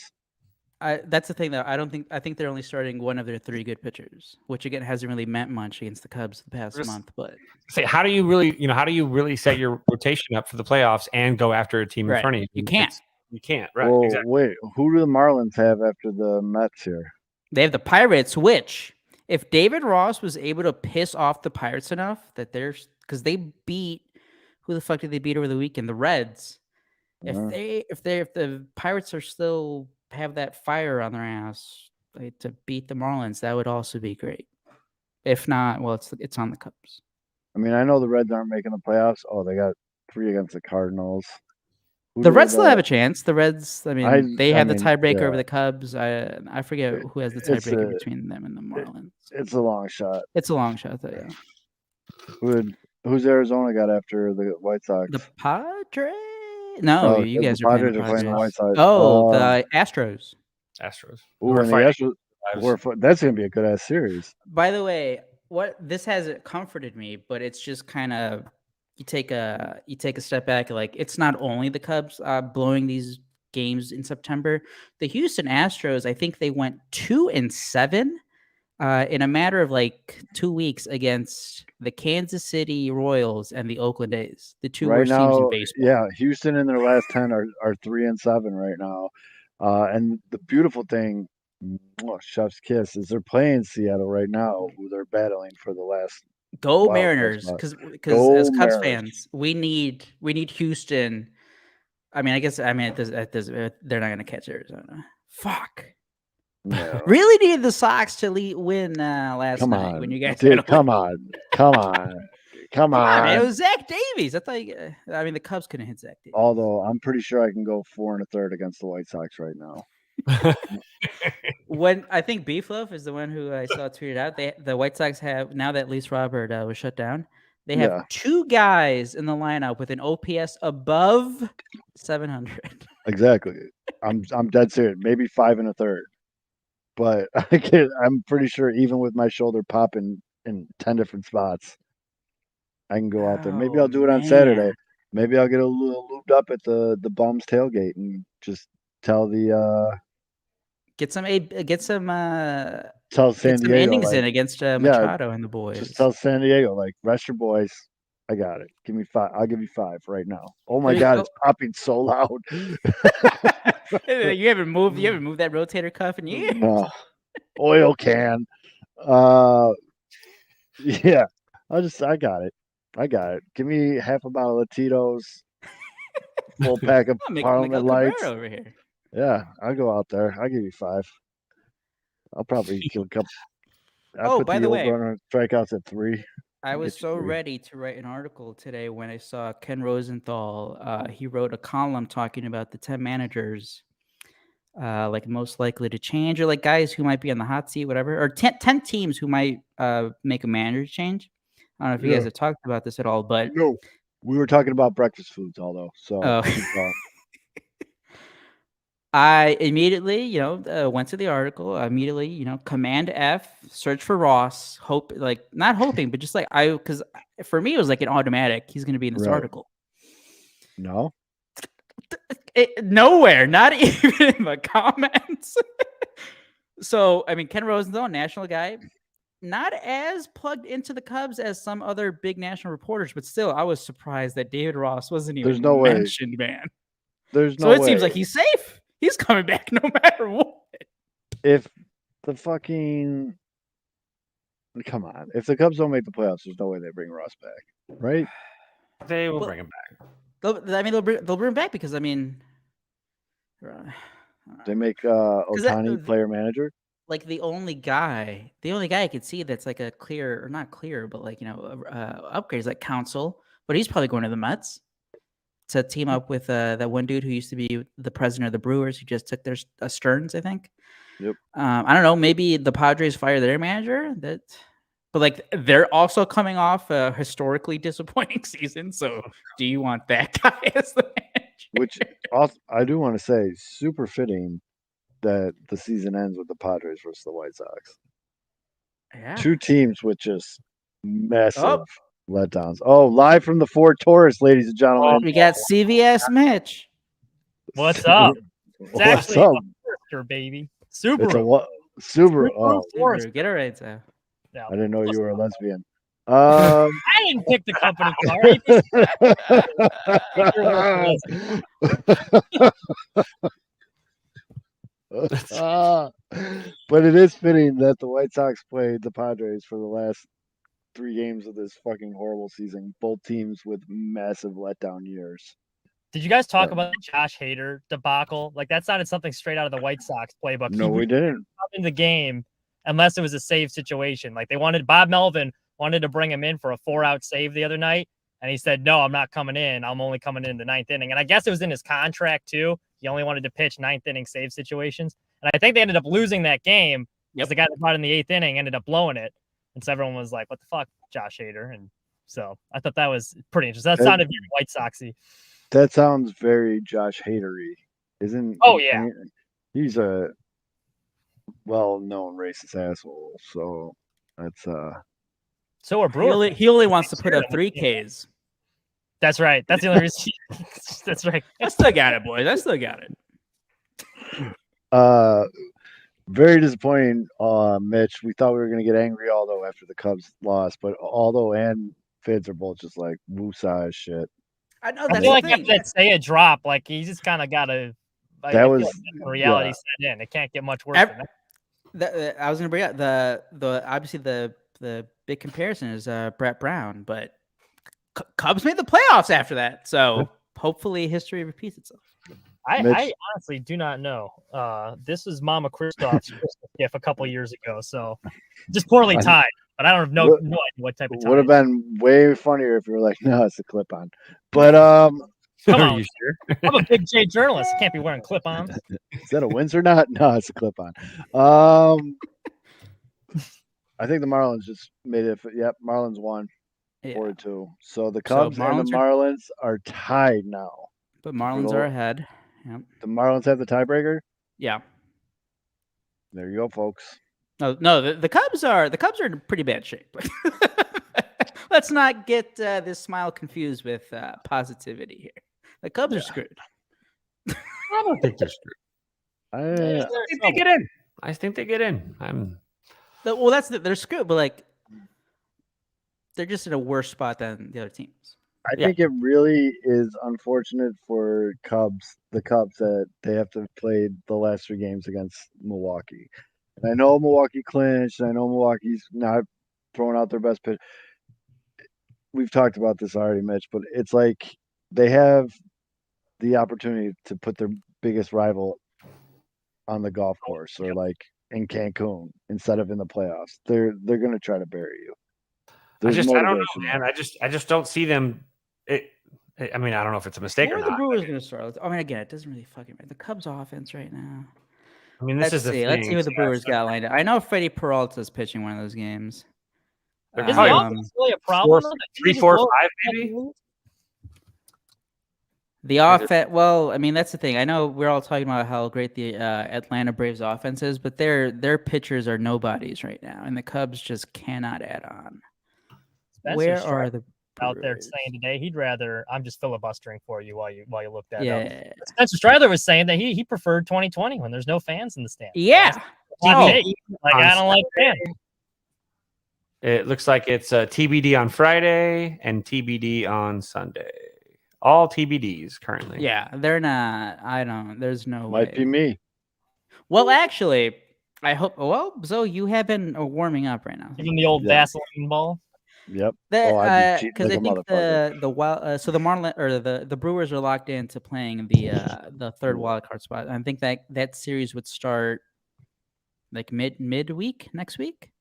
That's the thing, though. I think they're only starting one of their 3 good pitchers, which again hasn't really meant much against the Cubs the past Just- month. But Say, how do you really set your rotation up for the playoffs and go after a team in Right. front of you? You can't. You can't. Right. well, Exactly. wait, who do the Marlins have after the Mets here? they have the Pirates, which if David Ross was able to piss off the Pirates enough that because they beat who the fuck did they beat over the weekend? The Reds. Uh, If the Pirates are still have that fire on their ass like, to beat the Marlins, that would also be great. If not, well, it's on the Cubs. I mean, I know the Reds aren't making the playoffs. Oh, they got 3 against the Cardinals. Who The do Reds they still got? have a chance. The Reds, they have the tiebreaker yeah. over the Cubs. I forget who has the It's tiebreaker a- between them and the Marlins. It's a long shot. It's a long shot, though. Yeah. Who's Arizona got after the White Sox? The Padres? No, Oh, you the guys are playing Padres the are playing the White Padres. Sox. Oh, the Astros. Astros. Ooh, We're and the fighting Astros, that's gonna be a good ass series. By the way, what this hasn't comforted me, but it's just kind of you take a step back. Like it's not only the Cubs blowing these games in September. The Houston Astros, I think they went 2-7 in a matter of like 2 weeks against the Kansas City Royals and the Oakland A's, the two Right worst teams in now, baseball. yeah, Houston in their last 10 are 3-7 right now. And the beautiful thing, chef's kiss, is they're playing Seattle right now, who they're battling for the last. Go Wow, Mariners, that's because Go as Cubs Mariners. fans, we need Houston. I mean, they're not gonna catch Arizona. Fuck. No. Really needed the Sox to win last Come night on, when you guys. dude, had a come win. on, come on, come Man, it on. was Zach Davies. I thought. The Cubs couldn't hit Zach Davies. Although I'm pretty sure I can go 4 1/3 against the White Sox right now. When I think Beefloaf is the one who I saw tweeted out, the White Sox have, now that Luis Robert was shut down, they have Yeah. 2 guys in the lineup with an OPS above 700. Exactly. I'm dead serious. Maybe 5 1/3. But I'm pretty sure even with my shoulder popping in 10 different spots, I can go out there. Maybe I'll do it on Saturday. man. Maybe I'll get a little looped up at the Bums tailgate and just tell the Get some tell San get some Diego innings like, in against Machado and the boys. just tell San Diego like, rest your boys. I got it. Give me 5. I'll give you 5 right now. Oh my There you God, go. it's popping so loud. You haven't moved that rotator cuff in years. No. Oil can. Yeah. I got it. Give me half a bottle of Tito's, full pack of Miguel Parliament Cabrera Lights. over here. Yeah, I'll go out there. I'll give you 5. I'll probably kill a couple. Oh, by the way, over on strikeouts at 3. I was Get you so 3. ready to write an article today when I saw Ken Rosenthal. He wrote a column talking about the 10 managers, like most likely to change, or like guys who might be on the hot seat, whatever, or 10 teams who might make a manager change. I don't know if you guys Yeah. have talked about this at all, but No, we were talking about breakfast foods, although. So Oh. keep going. I immediately, went to the article. Immediately, Command F, search for Ross. Not hoping, but just like because for me it was like an automatic. He's going to be in this Right. article. No, Nowhere, not even in the comments. So, I mean, Ken Rosenthal, national guy, not as plugged into the Cubs as some other big national reporters, but still, I was surprised that David Ross wasn't even There's no way. mentioned, man. there's So no it way. seems like he's safe. He's coming back no matter what. If the fucking come on, if the Cubs don't make the playoffs, there's no way they bring Ross back, right? They will Well, bring him back. They'll bring him back because I mean, They make that- Ohtani player manager. like the only guy I could see that's like a clear or not clear, but like upgrade is like Counsell, but he's probably going to the Mets to team up with that one dude who used to be the president of the Brewers who just took their Stearns, I think. Yep. I don't know. Maybe the Padres fire their manager. But like they're also coming off a historically disappointing season. So do you want that guy as the manager? Which also, I do want to say, super fitting that the season ends with the Padres versus the White Sox. Yeah. 2 teams with just massive letdowns. Oh, live from the Ford Taurus, ladies and gentlemen. We got CVS Mitch. What's up? It's What's actually up? a Forester, baby. It's a Subaru. what? Subaru. Oh, Forester. Get it right, so. I didn't know you were a lesbian. I didn't pick the company car. But it is fitting that the White Sox played the Padres for the last 3 games of this fucking horrible season. Both teams with massive letdown years. Did you guys talk about the Josh Hader debacle? Like that sounded something straight out of the White Sox playbook. No, we didn't. In the game, unless it was a save situation. Like Bob Melvin wanted to bring him in for a 4-out save the other night, and he said, "No, I'm not coming in. I'm only coming in the 9th inning." And I guess it was in his contract too. He only wanted to pitch 9th inning save situations, and I think they ended up losing that game because the guy that brought in the 8th inning ended up blowing it, and so everyone was like, "What the fuck, Josh Hader?" And so I thought that was pretty interesting. That sounded very White Soxy. That sounds very Josh Hadery, isn't? Oh, yeah. He's a well-known racist asshole. So that's So are Brewer. He only wants to put up 3 Ks. That's right. That's the only reason. That's right. I still got it, boys. I still got it. Very disappointing, Mitch. We thought we were gonna get angry Aldo after the Cubs lost, but Aldo and Fids are both just like woosah as shit. I know I that's feel the like thing. that say a drop. Like he just kind of got to. That was reality set in. It can't get much worse than that. I was going to bring up the obviously the big comparison is Brett Brown, but Cubs made the playoffs after that, so hopefully history repeats itself. I honestly do not know. This was Mama Kristoff's Christmas gift a couple years ago, so just poorly timed. But I don't know what type of time. Would have been way funnier if you were like, no, it's a clip on. But Come Are on. you sure? I'm a big J journalist. Can't be wearing clip-ons. Is that a Windsor knot? No, it's a clip on. I think the Marlins just made it. Yep, Marlins won Yeah. 4-2. So the Cubs and the Marlins Marlins are tied now. But Marlins the- are ahead. Yep. The Marlins have the tiebreaker. Yeah. There you go, folks. No, the Cubs are in pretty bad shape. Let's not get this smile confused with positivity here. The Cubs are screwed. I don't think they're screwed. I think they get in. I think they get in. Well, they're screwed, but like they're just in a worse spot than the other teams. I Yeah. think it really is unfortunate for the Cubs, that they have to play the last 3 games against Milwaukee. And I know Milwaukee clinched. I know Milwaukee's not throwing out their best pitch. We've talked about this already, Mitch, but it's like they have the opportunity to put their biggest rival on the golf course, or like in Cancun instead of in the playoffs. They're going to try to bury you. I don't know, motivation man. there. I just don't see them. I mean, I don't know if it's a mistake Where or are the not. Brewers going to start? I mean, again, it doesn't really fucking matter. The Cubs offense right now. I mean, this Let's is the see. thing. Let's see what the Yeah, Brewers it's got lined up. I know Freddie Peralta's pitching one of those games. They're Is probably the Um, offense really a problem? though? Did 3, they 4, blow 5, it? maybe. The offense, well, I mean, that's the thing. I know we're all talking about how great the Atlanta Braves offense is, but their pitchers are nobodies right now, and the Cubs just cannot add on. Spencer Where Strider are the out there Brewers? saying today he'd rather. I'm just filibustering for you while you look that up. Yeah, Spencer Strider was saying that he preferred 2020 when there's no fans in the stands. yeah. Hot Oh. take. Like I don't like fans. It looks like it's TBD on Friday and TBD on Sunday. All TBDs currently. Yeah, they're not. I don't. There's no way. Might be me. Well, actually, I hope. Well, Zoe, you have been warming up right now. Give him the old Yeah. Vaseline ball. Yep. That I'd be cheating because like I a think motherfucker. the wild so the Marlin or the Brewers are locked into playing the third wild card spot. I think that series would start like midweek next week.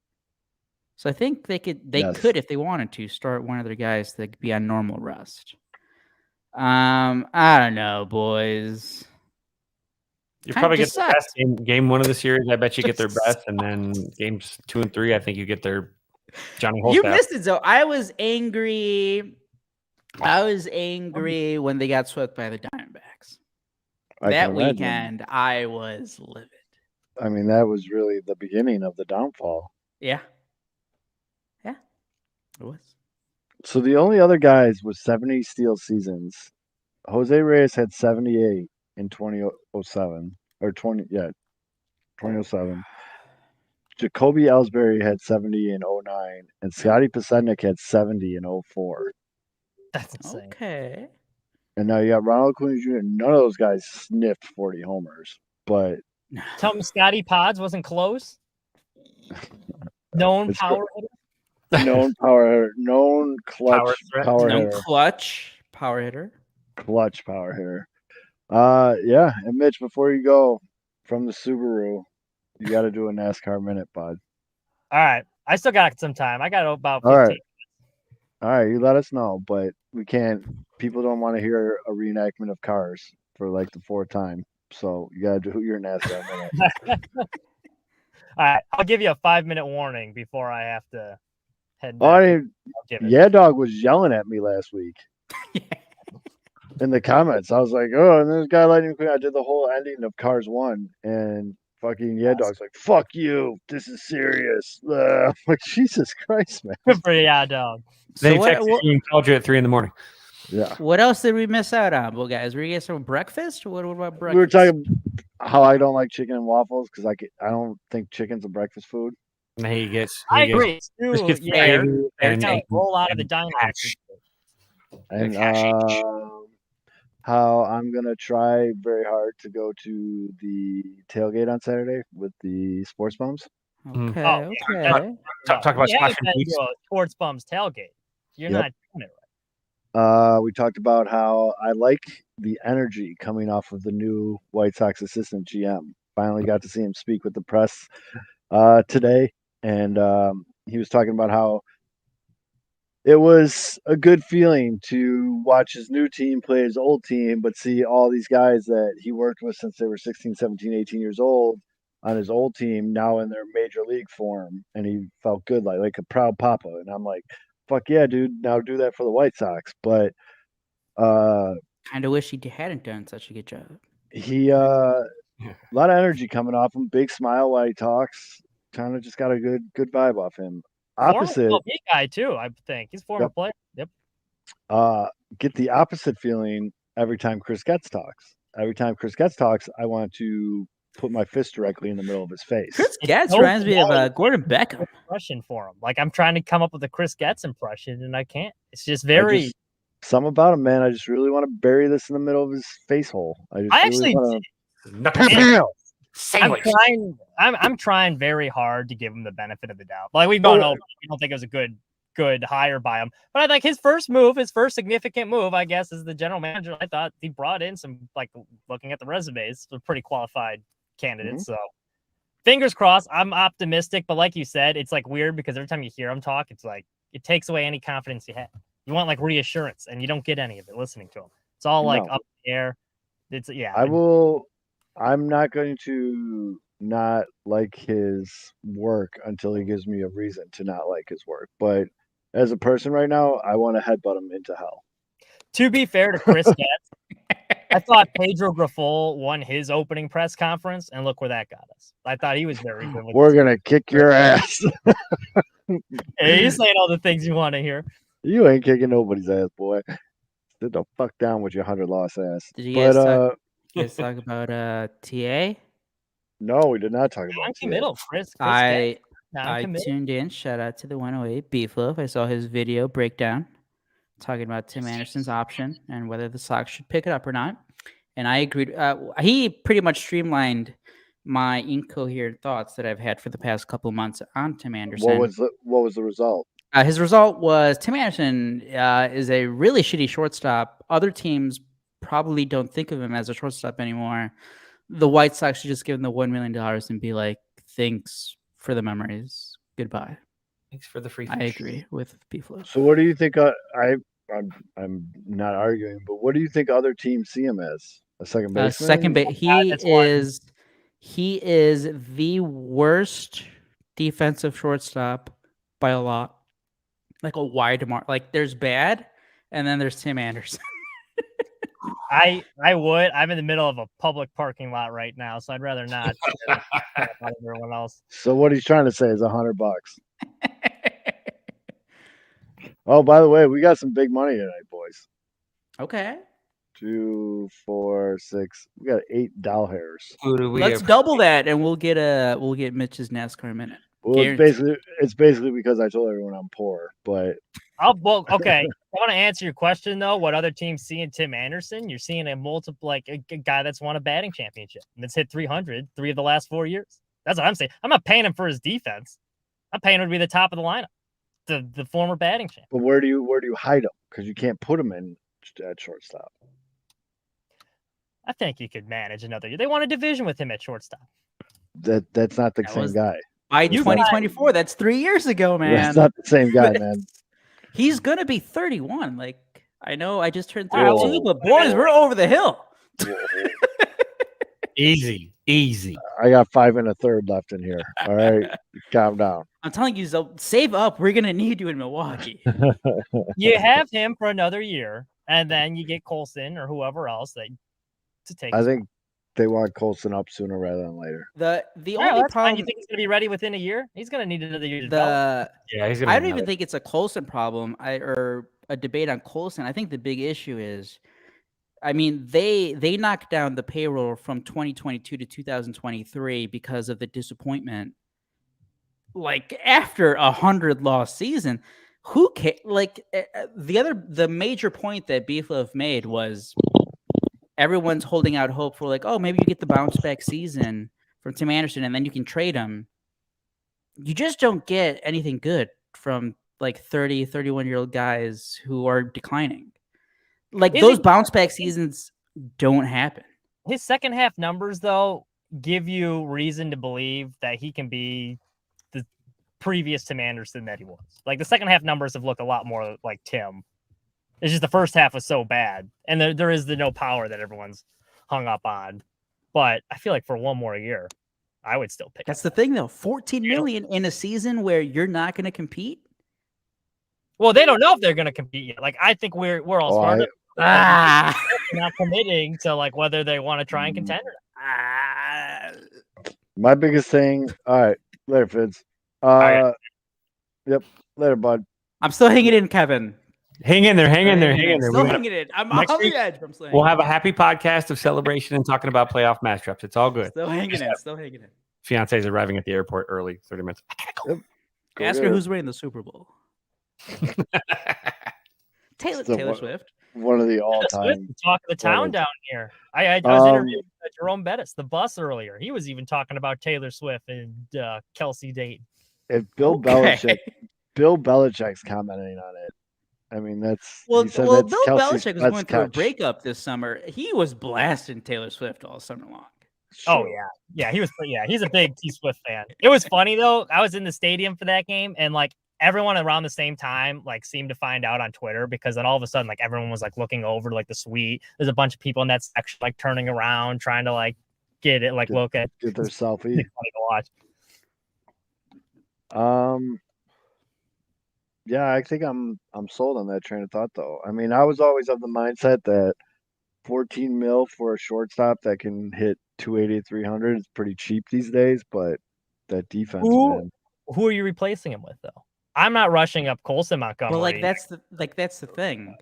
So I think they could Yes. if they wanted to start one of their guys that could be on normal rest. I don't know, boys. You Kinda probably get just the sucks. best in game 1 of the series. I bet you get their Just best, and then games 2 and 3, I think you get their Johnny You Holstaff. missed it, though. I was angry when they got swept by the Diamondbacks. I That can imagine. weekend, I was livid. I mean, that was really the beginning of the downfall. Yeah. Yeah. It was. So the only other guys with 70 steal seasons, Jose Reyes had 78 in 2007 or 2007. Jacoby Ellsbury had 70 in 09, and Scotty Pasetnik had 70 in 04. That's insane. Okay. And now you got Ronald Acuna Jr. None of those guys sniffed 40 homers, but Tell me Scotty Pods wasn't close. Known It's power hitter. known power hitter, known clutch Power threat. power No hitter, clutch power hitter. clutch power hitter. Yeah. And Mitch, before you go from the Subaru, you got to do a NASCAR minute, bud. All right. I still got some time. I got about 15. All right. All right, you let us know, but we can't. People don't want to hear a reenactment of Cars for like the 4th time, so you got to do your NASCAR minute. All right. I'll give you a 5-minute warning before I have to head Oh, back. I, I'll give it. Yeah, Dog was yelling at me last week in the comments. I was like, "Oh, and this guy Lightning McQueen." I did the whole ending of Cars 1, and fucking Dog's like, "Fuck you! This is serious." I'm like, Jesus Christ, man. Good for you, dog. They So what, texted you and called you at 3 a.m. Yeah, what else did we miss out on, well, guys? Were you guys from breakfast? What about breakfast? we were talking how I don't like chicken and waffles because I don't think chicken's a breakfast food. And he gets. I agree. Just gets Yeah, gravy and and roll out of the diner. hash. And hash. how I'm gonna try very hard to go to the tailgate on Saturday with the Sports Bums. Okay. Oh, yeah, Okay. Talk about You haven't Smash and been Beats. to a Sports Bums tailgate. You're Yep. not doing it right. We talked about how I like the energy coming off of the new White Sox assistant GM. Finally got to see him speak with the press today, and he was talking about how it was a good feeling to watch his new team play his old team, but see all these guys that he worked with since they were 16, 17, 18 years old on his old team now in their major league form. And he felt good, like a proud papa. And I'm like, fuck yeah, dude, now do that for the White Sox. But Kind of wish he hadn't done such a good job. he a lot of energy coming off him, big smile while he talks. Kind of just got a good vibe off him. Opposite, Former MLB guy too, I think. He's a former player. Yep. get the opposite feeling every time Chris Getz talks. Every time Chris Getz talks, I want to put my fist directly in the middle of his face. Chris It's Getz so reminds me of funny. Gordon Beckham. Impression for him. Like I'm trying to come up with a Chris Getz impression and I can't. It's just I very. just- something about him, man. I just really want to bury this in the middle of his face hole. I really actually. want Knuckles to. I'm trying very hard to give him the benefit of the doubt. Like we've gone over, we don't think it was a good hire by him. But I think his first significant move, I guess, as the general manager, I thought he brought in some, like, looking at the resumes, some pretty qualified candidates. So fingers crossed. I'm optimistic, but like you said, it's like weird because every time you hear him talk, it's like it takes away any confidence you have. You want like reassurance, and you don't get any of it listening to him. It's all like up in the air. It's I'm not going to not like his work until he gives me a reason to not like his work. But as a person right now, I want to headbutt him into hell. To be fair to Chris Getz, I thought Pedro Grifol won his opening press conference, and look where that got us. I thought he was very good. We're gonna kick your ass. Hey, you're saying all the things you want to hear. You ain't kicking nobody's ass, boy. Sit the fuck down with your 100-loss ass. Did you guys, But you guys talk about TA? no, we did not talk about it. Non-committal, Chris I non-committal. tuned in. Shout out to the 108 Beef Loaf. I saw his video breakdown talking about Tim Anderson's option and whether the Sox should pick it up or not. And I agreed. He pretty much streamlined my incoherent thoughts that I've had for the past couple of months on Tim Anderson. What was the result? His result was Tim Anderson is a really shitty shortstop. Other teams probably don't think of him as a shortstop anymore. The White Sox should just give him the $1 million and be like, thanks for the memories. Goodbye. Thanks for the free I fish. agree with Beeflo. So what do you think? I'm not arguing, but what do you think other teams see him as? A second baseman? Second base. that's why- He is the worst defensive shortstop by a lot. Like a wide mark. Like there's bad, and then there's Tim Anderson. I would. I'm in the middle of a public parking lot right now, so I'd rather not. About everyone else. So what he's trying to say is $100. Oh, by the way, we got some big money tonight, boys. Okay. 2, 4, 6. We got 8 doll hairs. Who do we Let's have? double that, and we'll get Mitch's NASCAR minute. Well, it's basically because I told everyone I'm poor, but Okay. I want to answer your question though. What other teams see in Tim Anderson? You're seeing a guy that's won a batting championship and that's hit 300 3 of the last 4 years. That's what I'm saying. I'm not paying him for his defense. I'm paying him to be the top of the lineup. The former batting champ. but where do you hide him? Because you can't put him in at shortstop. I think you could manage another year. They won a division with him at shortstop. That's not the That same was- guy. By You 2024, that's 3 years ago, man. That's not the same guy, man. He's gonna be 31. Like I know, I just turned Whoa. 32, but boys, we're over the hill. Easy. I got 5 1/3 left in here. All right, calm down. I'm telling you, Zoe, save up. We're gonna need you in Milwaukee. You have him for another year, and then you get Colson or whoever else to take. I his think they want Colson up sooner rather than later. The Yeah, only that's fine. problem, You think he's going to be ready within a year? He's going to need another year to develop. Yeah, he's gonna. I be don't even another- think it's a Colson problem or a debate on Colson. I think the big issue is, I mean, they knocked down the payroll from 2022 to 2023 because of the disappointment. Like after 100-loss season, who cares? Like the major point that Beefloaf made was everyone's holding out hope for like, oh, maybe you get the bounce back season from Tim Anderson and then you can trade him. You just don't get anything good from like 30, 31-year-old guys who are declining. Like those bounce back seasons don't happen. His second half numbers, though, give you reason to believe that he can be previous Tim Anderson that he was. Like the second half numbers have looked a lot more like Tim. It's just the first half was so bad, and there is the no power that everyone's hung up on. But I feel like for one more year, I would still pick. That's the thing, though. 14 million in a season where you're not going to compete. Well, they don't know if they're going to compete yet. Like I think we're all smart. They're not committing to like whether they want to try and contend or not. My biggest thing. All right, later, Fitz. right. Yep, later, bud. I'm still hanging in, Kevin. Hang in there. Hang in there. Still hanging in. I'm on Next the week, edge. I'm still We'll hanging have a happy podcast of celebration and talking about playoff matchups. It's all in. good. Still hanging in. Still hanging in. Fiance's arriving at the airport early, 30 minutes. I gotta go. Ask her who's winning the Super Bowl. Taylor Still Swift. One of the Swift, all-time. the talk of the town Well, down here. I was interviewing Jerome Bettis, the bus earlier. He was even talking about Taylor Swift and Kelsey Dayton. If Bill Belichick's commenting on it. I mean, that's Well, he said Bill that's Kelsey's Belichick was best going through a catch. breakup this summer. He was blasting Taylor Swift all summer long. Oh Sure. yeah, he was. Yeah, he's a big T Swift fan. It was funny though. I was in the stadium for that game, and like everyone around the same time like seemed to find out on Twitter, because then all of a sudden like everyone was like looking over like the suite. There's a bunch of people in that section like turning around, trying to like get it, like look at. Get their It's selfie. funny to watch. Yeah, I think I'm sold on that train of thought though. I mean, I was always of the mindset that 14 mil for a shortstop that can hit 280, 300 is pretty cheap these days, but that defense, man. Who are you replacing him with though? I'm not rushing up Colson Montgomery. Well, like that's the thing.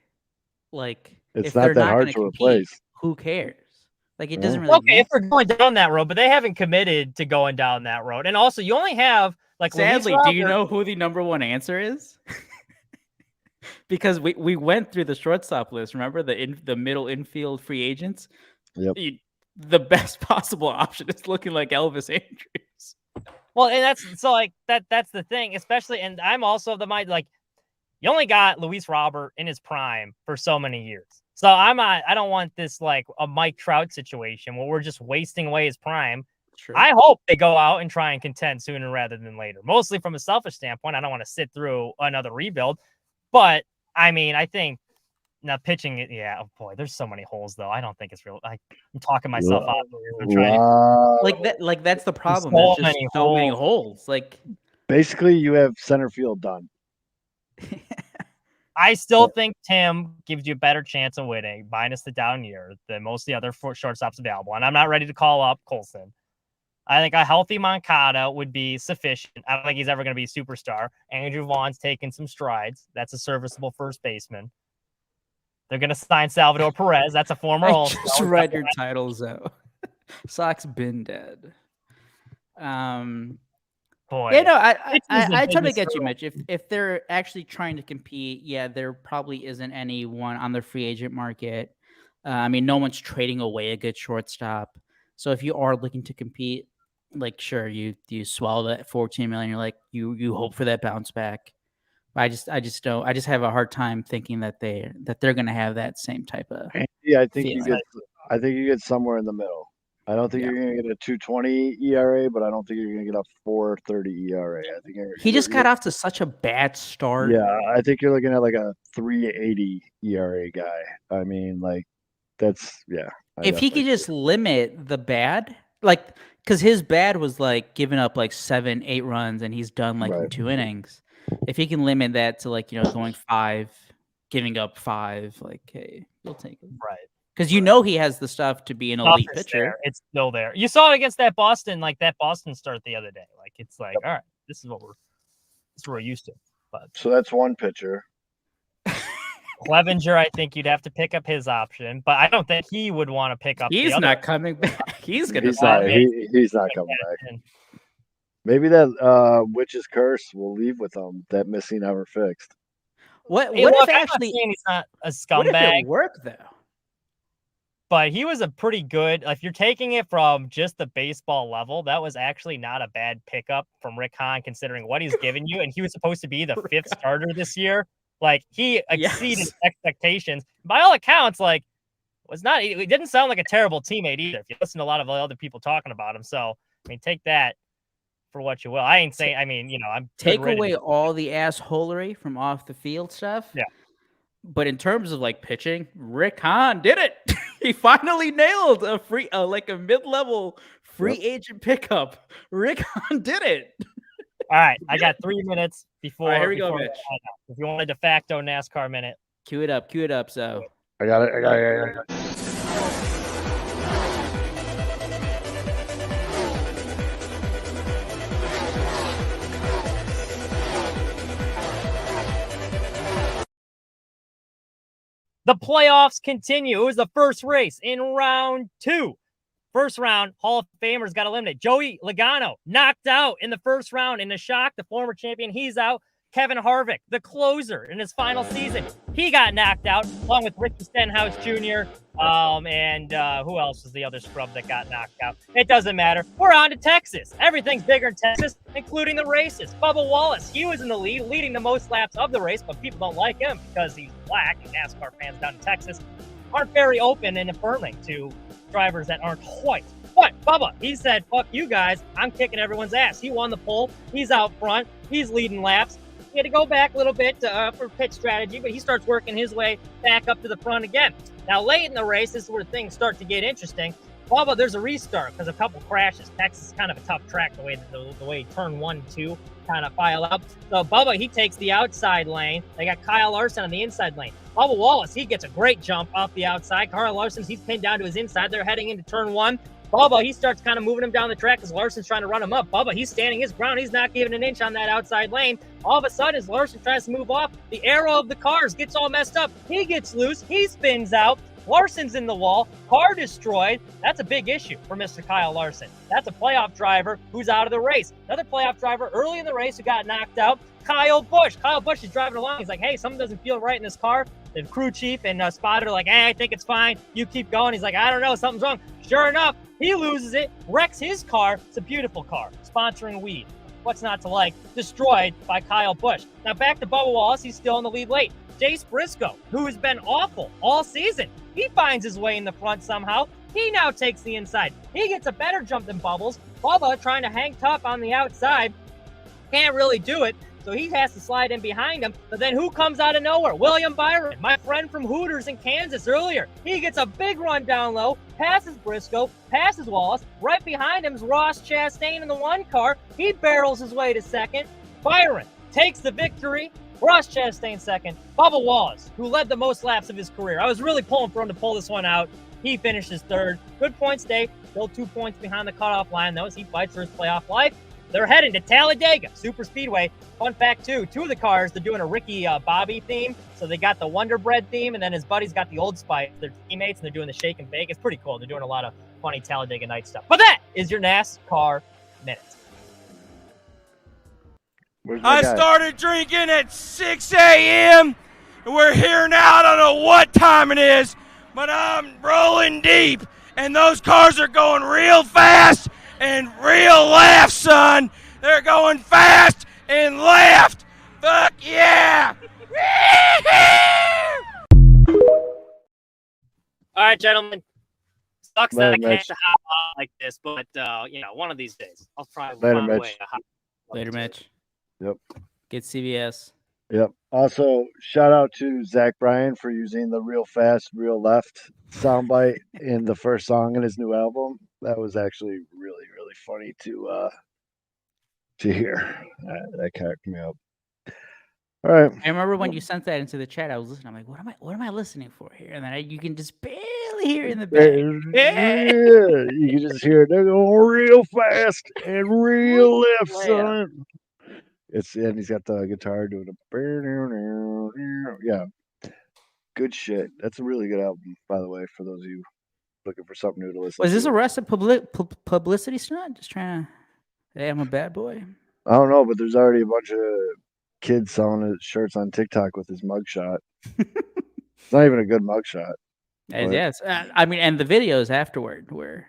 Like It's if not they're that not hard gonna to compete, replace. who cares? Like it Yeah. doesn't really. Okay, if we're going down that road, but they haven't committed to going down that road. And also, you only have like Luis Sadly, do you Robert- know who the number one answer is? Because we went through the shortstop list. Remember the middle infield free agents? Yep. The best possible option is looking like Elvis Andrews. Well, and that's so like that's the thing, especially, and I'm also of the mind like you only got Luis Robert in his prime for so many years. So I don't want this like a Mike Trout situation where we're just wasting away his prime. True. I hope they go out and try and contend sooner rather than later. Mostly from a selfish standpoint, I don't want to sit through another rebuild. But I mean, I think now pitching it, yeah, oh boy, there's so many holes though. I don't think it's real. I'm talking myself out here. I'm trying to Wow. like that's the problem. so There's just many so many holes. holes. Like Basically, you have center field done. I still think Tim gives you a better chance of winning, minus the down year, than most of the other shortstops available. And I'm not ready to call up Colson. I think a healthy Moncada would be sufficient. I don't think he's ever going to be a superstar. Andrew Vaughn's taken some strides. That's a serviceable first baseman. They're going to sign Salvador Perez. That's a former I All-Star. just read your titles out. Sox been dead. Boy. Yeah, no, I Pitching's the totally biggest get you, hurdle. Mitch. If they're actually trying to compete, yeah, there probably isn't anyone on the free agent market. I mean, no one's trading away a good shortstop. So if you are looking to compete, like sure, you swallow that 14 million. You're like you hope for that bounce back. But I just don't. I just have a hard time thinking that they're going to have that same type of. Yeah, I think you feeling. get somewhere in the middle. I don't think you're going to get a 2.20 ERA, but I don't think you're going to get a 4.30 ERA. I think He just got off to such a bad start. Yeah, I think you're looking at like a 3.80 ERA guy. I mean, like that's yeah. If he could just limit the bad, like, because his bad was like giving up like 7-8 runs and he's done like in Right. 2 innings. If he can limit that to like, going 5, giving up 5, like, hey, we'll take it. Right. Because he has the stuff to be an elite Stuff is pitcher. there. It's still there. You saw it against that Boston start the other day. Like it's like, all right, this is what we're used to. But So that's one pitcher. Clevenger, I think you'd have to pick up his option, but I don't think he would want to pick up. He's the other not coming back. He's going to He's not. man. He's not coming back. Maybe that witch's curse will leave with him. That missing never fixed. What Hey, if look, I'm not actually saying he's not a what if scumbag, it worked though? but he was a pretty good. If you're taking it from just the baseball level, that was actually not a bad pickup from Rick Hahn, considering what he's given you. And he was supposed to be the 5th starter this year. Like he exceeded Yes. expectations. By all accounts, like it didn't sound like a terrible teammate either. If you listen to a lot of other people talking about him, so I mean, take that for what you will. I ain't saying. I mean, I'm Take good away riddance. all the assholery from off the field stuff. Yeah. But in terms of like pitching, Rick Hahn did it. He finally nailed a like a mid-level free agent pickup. Rick Hahn did it. All right, I got 3 minutes before. All right, here we go, before Mitch. if you want a de facto NASCAR minute. Cue it up. So I got it. The playoffs continue. It was the first race in round 2. First round, Hall of Famers got eliminated. Joey Logano knocked out in the first round in a shock. The former champion, he's out. Kevin Harvick, the closer in his final season, he got knocked out along with Ricky Stenhouse Jr. And who else was the other scrub that got knocked out? It doesn't matter. We're on to Texas. Everything's bigger in Texas, including the races. Bubba Wallace, he was in the lead, leading the most laps of the race, but people don't like him because he's black, and NASCAR fans down in Texas aren't very open and affirming to drivers that aren't white. But Bubba, he said, fuck you guys, I'm kicking everyone's ass. He won the pole. He's out front. He's leading laps. He had to go back a little bit for pit strategy, but he starts working his way back up to the front again. Now, late in the race, this is where things start to get interesting. Bubba, there's a restart because a couple crashes. Texas is kind of a tough track the way turn 1 and 2 kind of file up. So Bubba, he takes the outside lane. They got Kyle Larson on the inside lane. Bubba Wallace, he gets a great jump off the outside. Kyle Larson, he's pinned down to his inside. They're heading into turn 1. Bubba, he starts kind of moving him down the track as Larson's trying to run him up. Bubba, he's standing his ground. He's not giving an inch on that outside lane. All of a sudden, as Larson tries to move off, the arrow of the cars gets all messed up. He gets loose. He spins out. Larson's in the wall. Car destroyed. That's a big issue for Mr. Kyle Larson. That's a playoff driver who's out of the race. Another playoff driver early in the race who got knocked out, Kyle Busch. Kyle Busch is driving along. He's like, hey, something doesn't feel right in this car. The crew chief and spotter are like, hey, I think it's fine. You keep going. He's like, I don't know. Something's wrong. Sure enough, he loses it, wrecks his car. It's a beautiful car, sponsoring weed. What's not to like? Destroyed by Kyle Busch. Now back to Bubba Wallace. He's still in the lead late. Jace Briscoe, who has been awful all season, he finds his way in the front somehow. He now takes the inside. He gets a better jump than Bubbles. Bubba trying to hang tough on the outside. Can't really do it. So he has to slide in behind him. But then who comes out of nowhere? William Byron, my friend from Hooters in Kansas earlier. He gets a big run down low, passes Briscoe, passes Wallace. Right behind him is Ross Chastain in the 1 car. He barrels his way to second. Byron takes the victory. Ross Chastain second. Bubba Wallace, who led the most laps of his career. I was really pulling for him to pull this one out. He finishes third. Good points day. Still 2 points behind the cutoff line, though, as he fights for his playoff life. They're heading to Talladega Super Speedway. Fun fact, too, 2 of the cars, they're doing a Ricky Bobby theme. So they got the Wonder Bread theme, and then his buddy's got the Old Spice. They're teammates, and they're doing the Shake and Bake. It's pretty cool. They're doing a lot of funny Talladega Night stuff. But that is your NASCAR Minute. I started drinking at 6 a.m. and we're here now. I don't know what time it is, but I'm rolling deep, and those cars are going real fast and real left, son. They're going fast and left. Fuck yeah! All right, gentlemen. Sucks that I Later, can't Mitch. hop on like this, but one of these days I'll probably Later, find a Mitch. way to hop on later, to it. Mitch. Yep. Get CBS. Yep. Also, shout out to Zach Bryan for using the real fast, real left soundbite in the first song in his new album. That was actually really, really funny to hear. That cracked me up. All right. I remember when you sent that into the chat, I was listening. I'm like, what am I listening for here? And then you can just barely hear it in the back. Yeah, you can just hear it. They're going real fast and real left, son. And he's got the guitar doing a yeah. Good shit. That's a really good album, by the way, for those of you looking for something new to listen Was to. this a rest of publicity stunt? Just trying to, hey, I'm a bad boy. I don't know, but there's already a bunch of kids selling his shirts on TikTok with his mugshot. It's not even a good mugshot. And But- yes, I mean, and the videos afterward were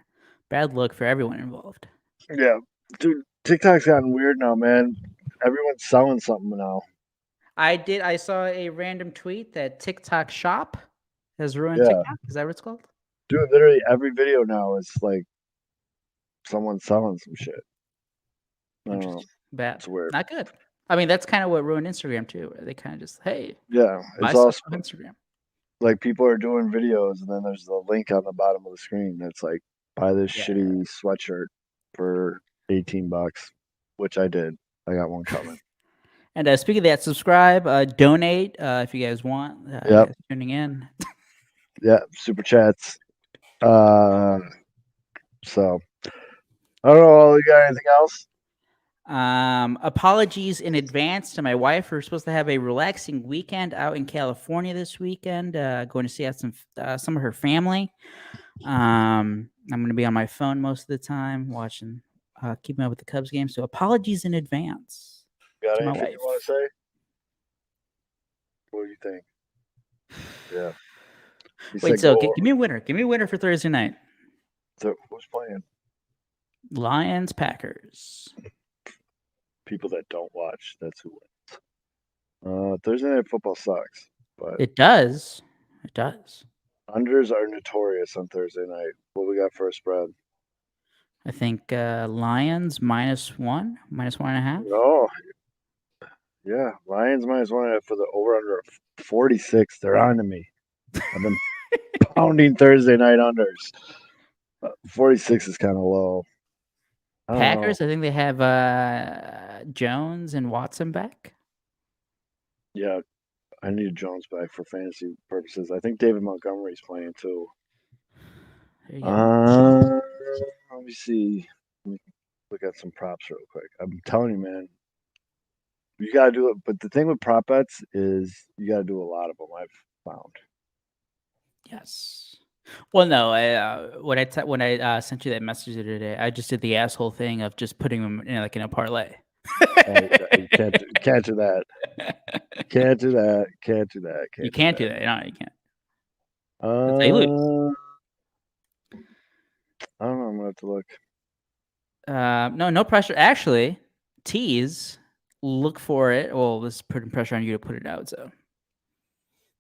bad luck for everyone involved. Yeah. Dude, TikTok's gotten weird now, man. Everyone's selling something now. I saw a random tweet that TikTok Shop has ruined Yeah. TikTok. Is that what it's called? Dude, literally every video now is like someone selling some shit. I don't know. Interesting. Bad. It's weird. Not good. I mean, that's kind of what ruined Instagram too. Where they kind of just, hey, Yeah, buy it's also stuff on Instagram. like people are doing videos, and then there's the link on the bottom of the screen that's like, buy this Yeah. shitty sweatshirt for $18, which I did. I got one coming. And speaking of that, subscribe, donate if you guys want. Yep. Tuning in. Yeah, super chats. So I don't know. You got anything else? Apologies in advance to my wife. We're supposed to have a relaxing weekend out in California this weekend. Going to see out some of her family. I'm going to be on my phone most of the time, watching, keeping up with the Cubs game. So apologies in advance. Got to my anything you want to say? What do you think? Yeah. You Wait, said so go give me a winner. Give me a winner for Thursday night. So who's playing? Lions, Packers. People that don't watch. That's who wins. Thursday Night Football sucks, but It does. It does. unders are notorious on Thursday night. What we got for a spread? I think Lions -1, -1.5. Oh, yeah. Lions -1.5 for the over-under of 46. They're on to me. I've been pounding Thursday night unders. 46 is kind of low. I don't Packers, know. I think they have Jones and Watson back. Yeah, I need Jones back for fantasy purposes. I think David Montgomery's playing too. There you go. Let me see. Let me look at some props real quick. I'm telling you, man, you got to do it. But the thing with prop bets is you got to do a lot of them, I've found. Yes. Well, no. When I sent you that message the other day, I just did the asshole thing of just putting them in in a parlay. You can't do that. Can't do that. Can't do that. You can't do that. No, you can't. Uh, They lose. I don't know. I'm gonna have to look. No pressure. Actually, tease. Look for it. Well, this is putting pressure on you to put it out. So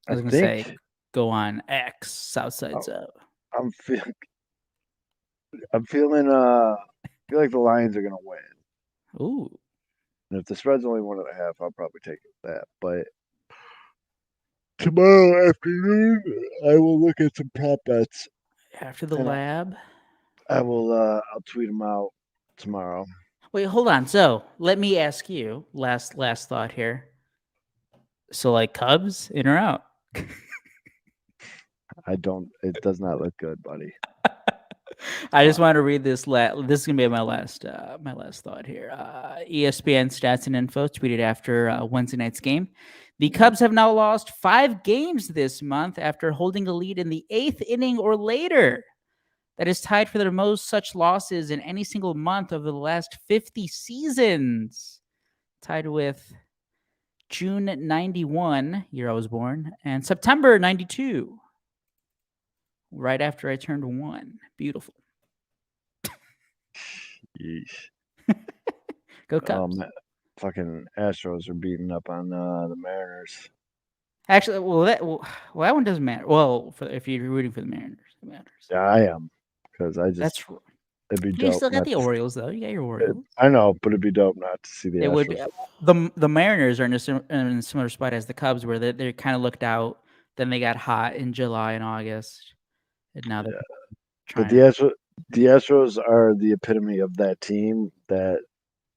I was gonna say, go on X Southside Zone. I'm feeling. I feel like the Lions are gonna win. Ooh. And if the spread's only 1.5, I'll probably take that. But tomorrow afternoon, I will look at some prop bets. After the lab. I will. I'll tweet them out tomorrow. Wait, hold on. So let me ask you last thought here. So like Cubs, in or out? I don't. It does not look good, buddy. I just want to read this. This is gonna be my last thought here. ESPN Stats and Info tweeted after Wednesday night's game. The Cubs have now lost 5 games this month after holding a lead in the 8th inning or later. That is tied for their most such losses in any single month over the last 50 seasons. Tied with June 91, year I was born, and September 92. Right after I turned 1. Beautiful. Yeesh. Go Cubs. Fucking Astros are beating up on the Mariners. Actually, that one doesn't matter. Well, if you're rooting for the Mariners, it matters. Yeah, I am. Because I just. That's true. It'd be You dope. still got the Orioles, though. You got your Orioles. I know, but it'd be dope not to see the Astros. It would be. The Mariners are in a similar spot as the Cubs, where they kind of looked out. Then they got hot in July and August. And now they're But the Astros are the epitome of that team that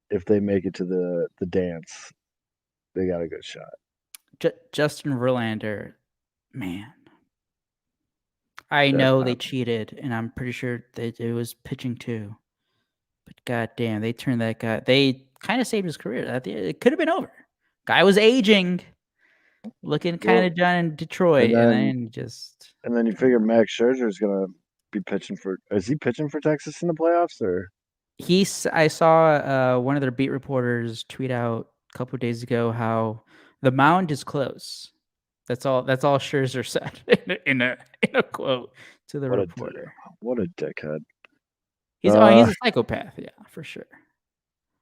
if they make it to the dance, they got a good shot. Justin Verlander, man. I know they cheated, and I'm pretty sure it was pitching too. But goddamn, they turned that guy. They kind of saved his career. It could have been over. Guy was aging, looking kind of done in Detroit, and then you figure Max Scherzer is gonna be pitching for. Is he pitching for Texas in the playoffs or? I saw one of their beat reporters tweet out a couple of days ago how the mound is close. That's all Scherzer said in a quote to the reporter. What a dickhead. He's a psychopath, yeah, for sure.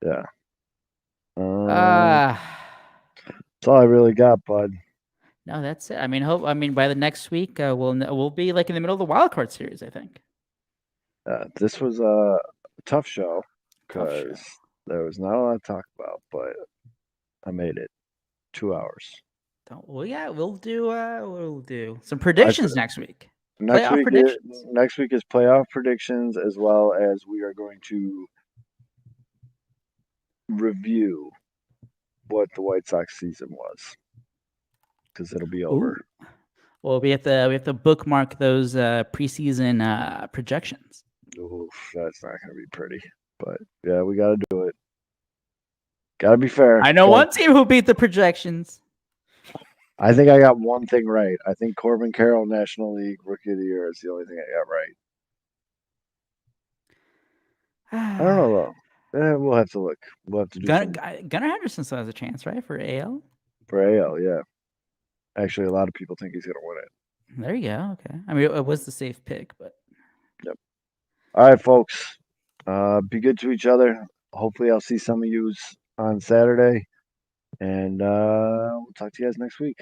Yeah. That's all I really got, bud. No, that's it. I mean, by the next week, we'll be like in the middle of the wild card series, I think. This was a tough show because There was not a lot to talk about, but I made it 2 hours. Well, yeah, we'll do some predictions next week. Playoff predictions. Next week is playoff predictions, as well as we are going to review what the White Sox season was, because it'll be over. Ooh. Well, we have to bookmark those preseason projections. Oof, that's not going to be pretty, but yeah, we got to do it. Got to be fair. I know one team who beat the projections. I think I got one thing right. I think Corbin Carroll, National League Rookie of the Year, is the only thing I got right. I don't know though. We'll have to look. We'll have to do. Gunnar Henderson still has a chance, right, for AL? For AL, yeah. Actually, a lot of people think he's going to win it. There you go. Okay. I mean, it was the safe pick, but. Yep. All right, folks. Be good to each other. Hopefully, I'll see some of you on Saturday. And we'll talk to you guys next week.